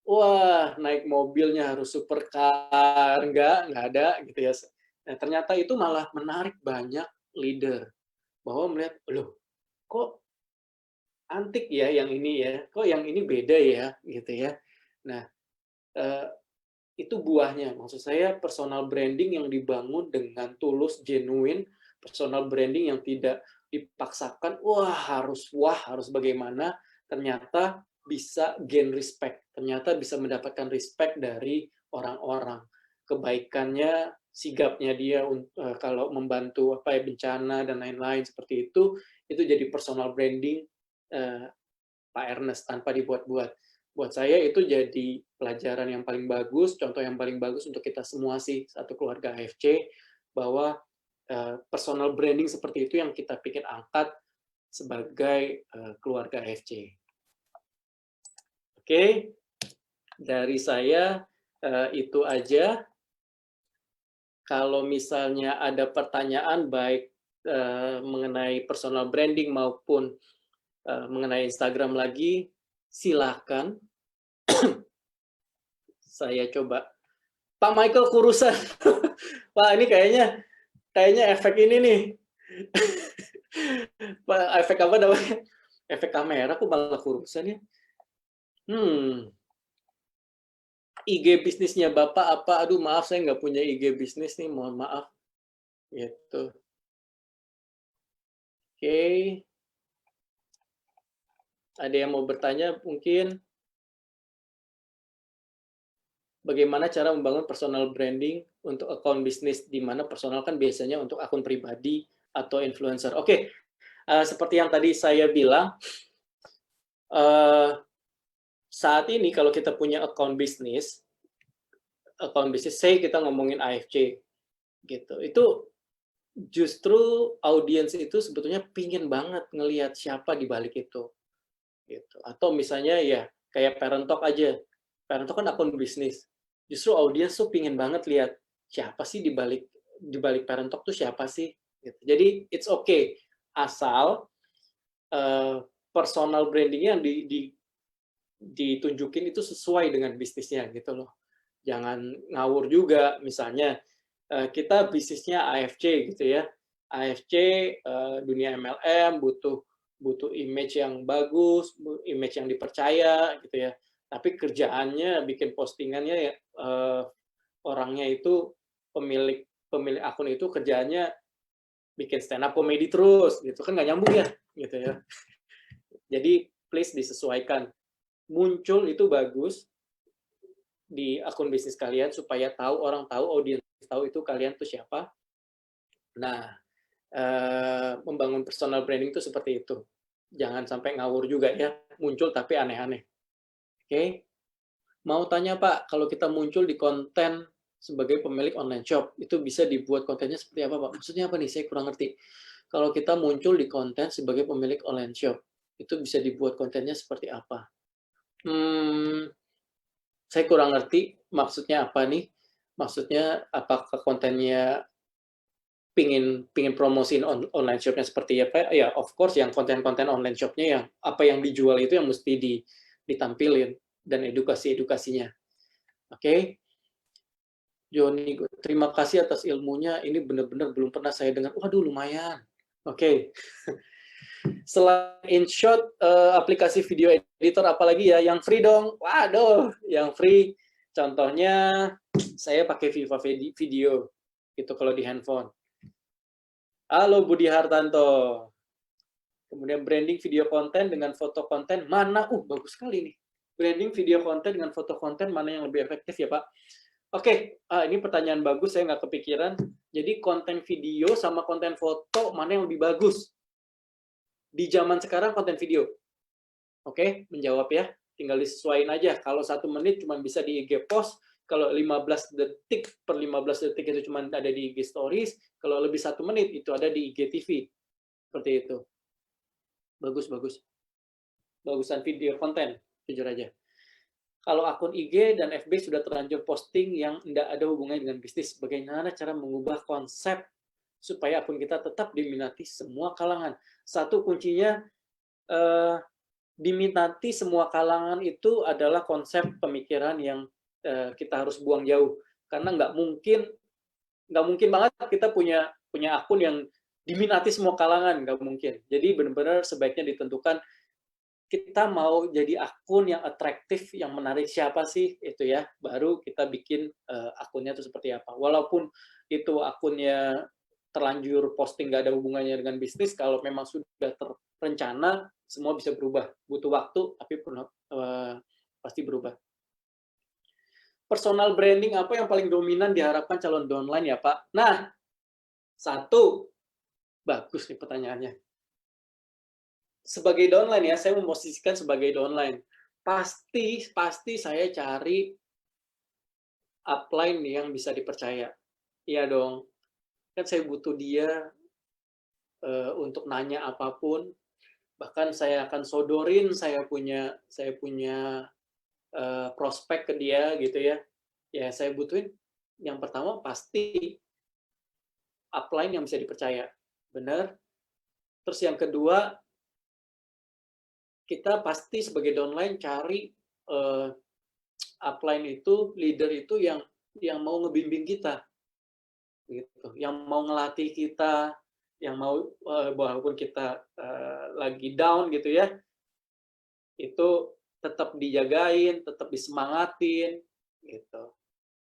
wah, naik mobilnya harus supercar, nggak ada gitu ya. Nah, ternyata itu malah menarik banyak leader bahwa melihat, loh, kok antik ya yang ini ya, kok yang ini beda ya gitu ya. Nah, eh, itu buahnya. Maksud saya personal branding yang dibangun dengan tulus, genuine, personal branding yang tidak dipaksakan, wah harus bagaimana, ternyata bisa gain respect, ternyata bisa mendapatkan respect dari orang-orang. Kebaikannya, sigapnya dia kalau membantu apa ya bencana dan lain-lain seperti itu jadi personal branding Pak Ernest tanpa dibuat-buat. Buat saya itu jadi pelajaran yang paling bagus, contoh yang paling bagus untuk kita semua sih, satu keluarga AFC, bahwa personal branding seperti itu yang kita pikir angkat sebagai keluarga AFC. Oke, dari saya itu aja. Kalau misalnya ada pertanyaan baik mengenai personal branding maupun mengenai Instagram lagi, silakan. Saya coba. Pak Michael kurusan. Pak, ini kayaknya efek ini nih. Pak, efek apa namanya? Efek kamera kok malah kurusan ya? IG bisnisnya Bapak apa? Aduh, maaf saya nggak punya IG bisnis nih, mohon maaf. Gitu. Oke. Ada yang mau bertanya mungkin? Bagaimana cara membangun personal branding untuk akun bisnis, di mana personal kan biasanya untuk akun pribadi atau influencer. Oke, seperti yang tadi saya bilang, saat ini kalau kita punya akun bisnis, say kita ngomongin AFC, gitu, itu justru audiens itu sebetulnya pingin banget ngelihat siapa di balik itu, gitu. Atau misalnya ya kayak Parent Talk aja, Parent Talk kan akun bisnis, justru audiens tuh pingin banget lihat siapa sih di balik Parent Talk tuh siapa sih, gitu. Jadi it's okay asal personal brandingnya yang ditunjukin itu sesuai dengan bisnisnya gitu loh. Jangan ngawur juga, misalnya kita bisnisnya AFC gitu ya. AFC dunia MLM butuh image yang bagus, image yang dipercaya gitu ya. Tapi kerjaannya bikin postingannya orangnya itu pemilik akun itu kerjaannya bikin stand up comedy terus gitu kan, nggak nyambung ya gitu ya. Jadi please disesuaikan. Muncul itu bagus di akun bisnis kalian supaya orang tahu, audiens tahu itu kalian tuh siapa. Nah, membangun personal branding itu seperti itu. Jangan sampai ngawur juga ya, muncul tapi aneh-aneh. Oke. Mau tanya Pak, kalau kita muncul di konten sebagai pemilik online shop, itu bisa dibuat kontennya seperti apa Pak? Maksudnya apa nih? Saya kurang ngerti. Kalau kita muncul di konten sebagai pemilik online shop, itu bisa dibuat kontennya seperti apa? Saya kurang ngerti maksudnya apa nih. Maksudnya apakah kontennya pingin promosiin online shopnya seperti apa? Ya, of course yang konten-konten online shopnya yang apa yang dijual itu yang mesti ditampilin dan edukasinya. Oke. Joni, terima kasih atas ilmunya. Ini benar-benar belum pernah saya dengar. Waduh, lumayan. Oke. Selain InShot, aplikasi video editor apalagi ya? Yang free dong. Waduh, yang free. Contohnya, saya pakai Viva Video. Itu kalau di handphone. Halo Budi Hartanto. Kemudian branding video konten dengan foto konten. Mana? Bagus sekali nih. Branding video konten dengan foto konten, mana yang lebih efektif ya Pak? Oke, ini pertanyaan bagus, saya nggak kepikiran. Jadi konten video sama konten foto, mana yang lebih bagus? Di zaman sekarang konten video. Oke, menjawab ya. Tinggal disesuaikan aja. Kalau 1 menit cuma bisa di IG post, kalau 15 detik per 15 detik itu cuma ada di IG stories, kalau lebih 1 menit itu ada di IG TV. Seperti itu. Bagus. Bagusan video konten, jujur aja. Kalau akun IG dan FB sudah terlanjur posting yang tidak ada hubungannya dengan bisnis, bagaimana cara mengubah konsep supaya akun kita tetap diminati semua kalangan? Satu kuncinya, diminati semua kalangan itu adalah konsep pemikiran yang kita harus buang jauh. Karena nggak mungkin banget kita punya akun yang diminati semua kalangan, nggak mungkin. Jadi benar-benar sebaiknya ditentukan kita mau jadi akun yang atraktif, yang menarik siapa sih itu ya, baru kita bikin akunnya itu seperti apa. Walaupun itu akunnya terlanjur posting nggak ada hubungannya dengan bisnis, kalau memang sudah terencana, semua bisa berubah. Butuh waktu, tapi pasti berubah. Personal branding apa yang paling dominan diharapkan calon downline ya Pak? Nah, satu, bagus nih pertanyaannya. Sebagai downline ya, saya memposisikan sebagai downline. Pasti saya cari upline yang bisa dipercaya. Iya dong. Kan saya butuh dia untuk nanya apapun. Bahkan saya akan sodorin saya punya prospek ke dia gitu ya. Ya saya butuhin yang pertama pasti upline yang bisa dipercaya. Benar? Terus yang kedua, kita pasti sebagai downline cari upline itu, leader itu yang mau ngebimbing kita, gitu. Yang mau ngelatih kita, yang mau walaupun kita lagi down gitu ya, itu tetap dijagain, tetap disemangatin, gitu.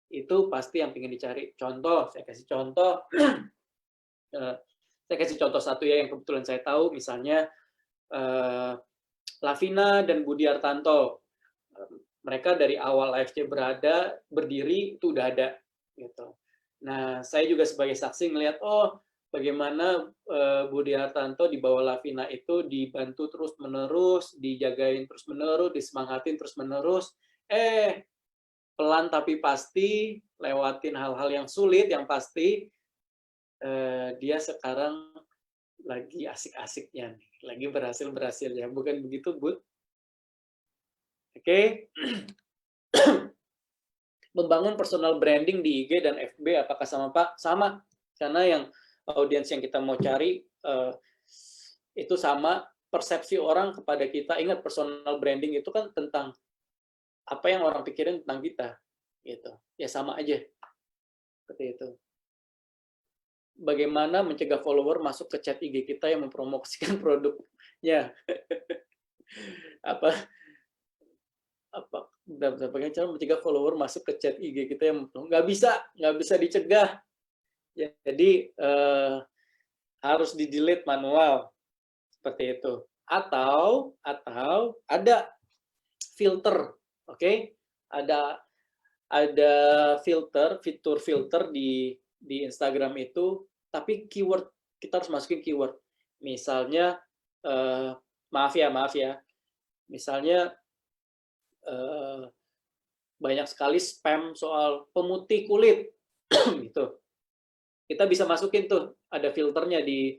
Itu pasti yang pengen dicari. Contoh, saya kasih contoh, saya kasih contoh satu ya yang kebetulan saya tahu, misalnya Lavina dan Budi Hartanto, mereka dari awal AFC berdiri itu udah ada gitu. Nah, saya juga sebagai saksi ngelihat bagaimana Budi Hartanto di bawah Lavina itu dibantu terus-menerus, dijagain terus-menerus, disemangatin terus-menerus. Pelan tapi pasti, lewatin hal-hal yang sulit yang pasti, dia sekarang lagi asik-asiknya nih, lagi berhasil-berhasilnya. Bukan begitu, Bud? Oke. Membangun personal branding di IG dan FB apakah sama Pak? Sama. Karena yang audiens yang kita mau cari itu sama, persepsi orang kepada kita. Ingat, personal branding itu kan tentang apa yang orang pikirin tentang kita, gitu. Ya sama aja. Seperti itu. Bagaimana mencegah follower masuk ke chat IG kita yang mempromosikan produknya? Bagaimana cara mencegah follower masuk ke chat IG kita yang nggak bisa dicegah. Jadi harus di-delete manual seperti itu. Atau ada filter, oke? Ada fitur filter di Instagram itu, tapi keyword kita harus masukin keyword. Misalnya maaf ya. Misalnya banyak sekali spam soal pemutih kulit gitu. Kita bisa masukin tuh, ada filternya di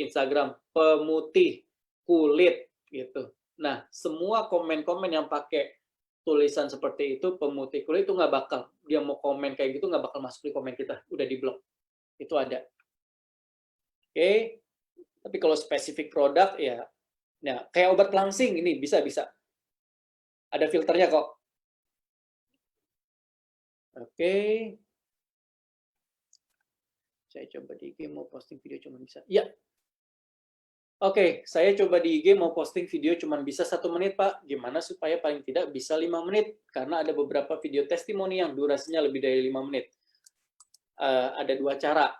Instagram, pemutih kulit gitu. Nah, semua komen-komen yang pakai tulisan seperti itu, pemutih kulit, itu nggak bakal, dia mau komen kayak gitu nggak bakal masuk di komen kita, udah di blok. Itu ada. Oke. Tapi kalau spesifik produk ya, nah kayak obat langsing ini bisa. Ada filternya kok. Oke. Saya coba di IG mau posting video cuma bisa. Ya. Oke, saya coba di IG mau posting video cuma bisa 1 menit, Pak. Gimana supaya paling tidak bisa 5 menit? Karena ada beberapa video testimoni yang durasinya lebih dari 5 menit. Ada 2 cara.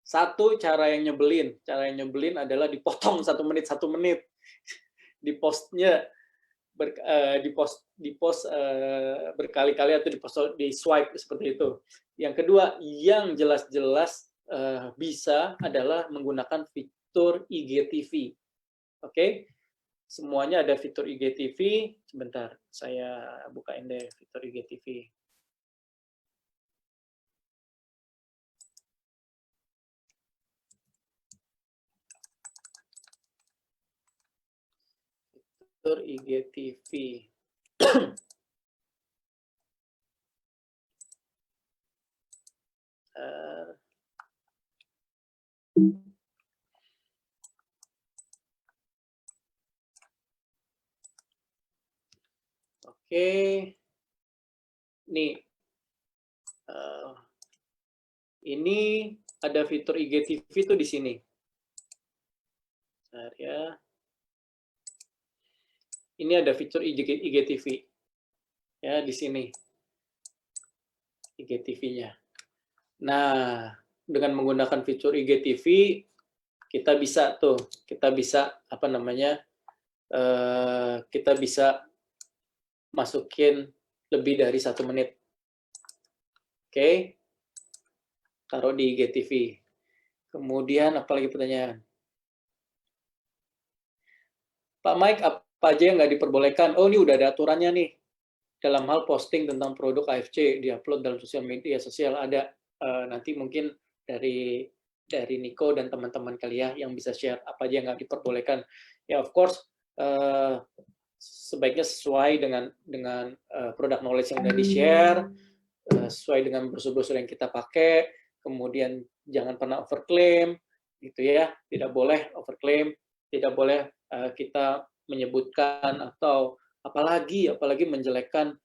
Satu, cara yang nyebelin. Cara yang nyebelin adalah dipotong 1 menit. Di postnya di post berkali-kali atau di swipe seperti itu. Yang kedua, yang jelas-jelas bisa adalah menggunakan fitur IGTV. Oke? Semuanya ada fitur IGTV. Sebentar, saya bukain deh fitur IGTV. fitur IGTV. Oke, nih ini ada fitur IGTV tuh di sini. Bentar ya. Ini ada fitur IGTV ya di sini IGTV-nya. Nah, dengan menggunakan fitur IGTV kita bisa apa namanya? Kita bisa masukin lebih dari 1 menit. Oke, taruh di IGTV. Kemudian apa lagi pertanyaan? Pak Mike, apa aja yang nggak diperbolehkan? Oh, ini udah ada aturannya nih. Dalam hal posting tentang produk AFC, diupload dalam sosial media sosial ada. Nanti mungkin dari Nico dan teman-teman kalian yang bisa share apa aja yang nggak diperbolehkan. Ya, of course, sebaiknya sesuai dengan produk knowledge yang udah di-share, sesuai dengan brosur-brosur yang kita pakai, kemudian jangan pernah overclaim, gitu ya. Tidak boleh overclaim, tidak boleh kita menyebutkan atau apalagi menjelekkan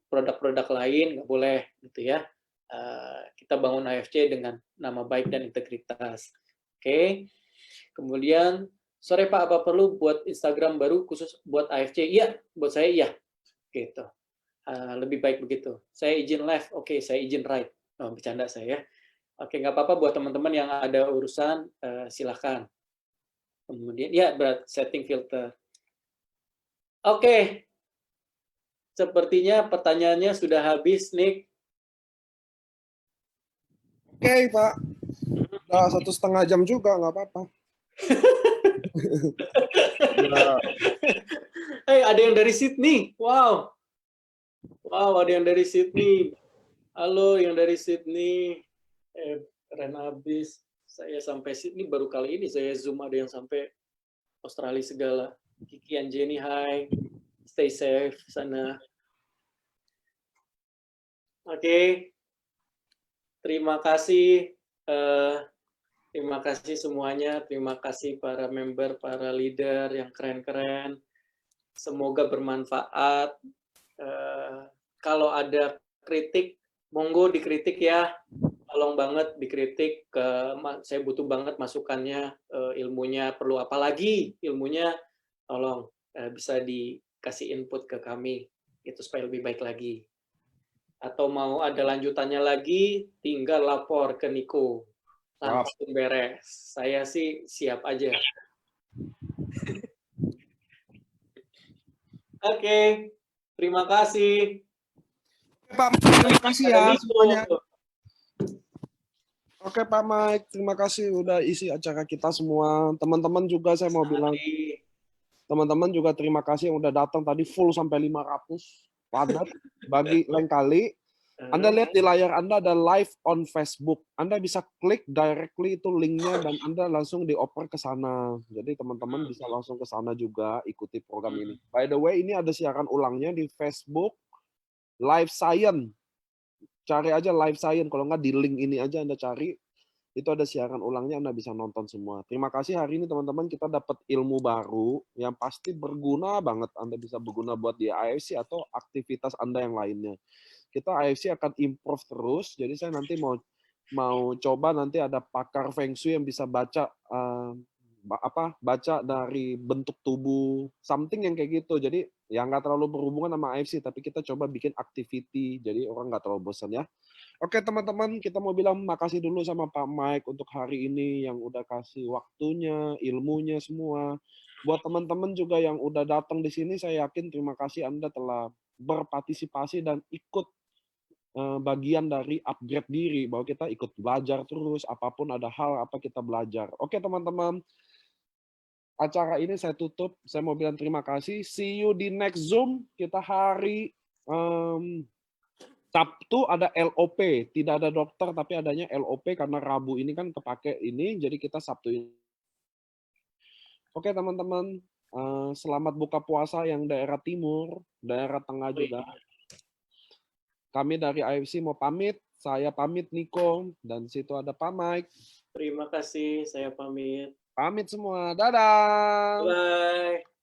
produk-produk lain, nggak boleh, gitu ya. Kita bangun AFC dengan nama baik dan integritas. Oke. Kemudian, sore Pak, apa perlu buat Instagram baru khusus buat AFC? Iya, buat saya iya. Gitu. Lebih baik begitu. Saya izin live, oke, saya izin write. Oh, bercanda saya. Oke, nggak apa-apa buat teman-teman yang ada urusan, silakan. Kemudian, ya, berat setting filter. Oke. Sepertinya pertanyaannya sudah habis, Nick. Oke, Pak. Udah 1,5 jam juga, nggak apa-apa. Ya. Hey, ada yang dari Sydney. Wow. Wow, ada yang dari Sydney. Halo, yang dari Sydney. Keren abis. Saya sampai Sydney baru kali ini saya Zoom ada yang sampai Australia segala. Kiki and Jenny, hi. Stay safe sana. Oke. Terima kasih. Terima kasih semuanya. Terima kasih para member, para leader yang keren-keren. Semoga bermanfaat. Kalau ada kritik, monggo dikritik ya. Tolong banget dikritik. Saya butuh banget masukannya, ilmunya perlu apa lagi ilmunya. Tolong bisa dikasih input ke kami. Itu supaya lebih baik lagi. Atau mau ada lanjutannya lagi, tinggal lapor ke Nico. Langsung beres. Saya sih siap aja. Oke, terima kasih. Pak, terima kasih ya semuanya. Nico. Oke Pak Mike, terima kasih udah isi acara kita semua. Teman-teman juga saya mau bilang, teman-teman juga terima kasih yang udah datang tadi full sampai 500. Padat, bagi lain kali. Anda lihat di layar Anda ada live on Facebook. Anda bisa klik directly itu linknya dan Anda langsung dioper ke sana. Jadi teman-teman bisa langsung ke sana juga ikuti program ini. By the way, ini ada siaran ulangnya di Facebook Live Science. Cari aja Live Science. Kalau nggak di link ini aja Anda cari. Itu ada siaran ulangnya, Anda bisa nonton semua. Terima kasih hari ini teman-teman kita dapat ilmu baru yang pasti berguna banget. Anda bisa berguna buat di AFC atau aktivitas Anda yang lainnya. Kita AFC akan improve terus. Jadi saya nanti mau coba nanti ada pakar Feng Shui yang bisa baca baca dari bentuk tubuh something yang kayak gitu. Jadi yang nggak terlalu berhubungan sama AFC, tapi kita coba bikin activity. Jadi orang nggak terlalu bosan ya. Oke teman-teman, kita mau bilang makasih dulu sama Pak Mike untuk hari ini yang udah kasih waktunya, ilmunya semua. Buat teman-teman juga yang udah datang di sini, saya yakin terima kasih Anda telah berpartisipasi dan ikut bagian dari upgrade diri, bahwa kita ikut belajar terus, apapun ada hal apa kita belajar. Oke teman-teman, acara ini saya tutup. Saya mau bilang terima kasih. See you di next Zoom. Kita hari Sabtu ada LOP, tidak ada dokter tapi adanya LOP karena Rabu ini kan kepake ini, jadi kita Sabtu ini. Oke teman-teman, Selamat buka puasa yang daerah timur, daerah tengah juga. Kami dari IFC mau pamit. Saya pamit Niko, dan situ ada Pak Mike. Terima kasih, saya pamit. Pamit semua. Dadah. Bye.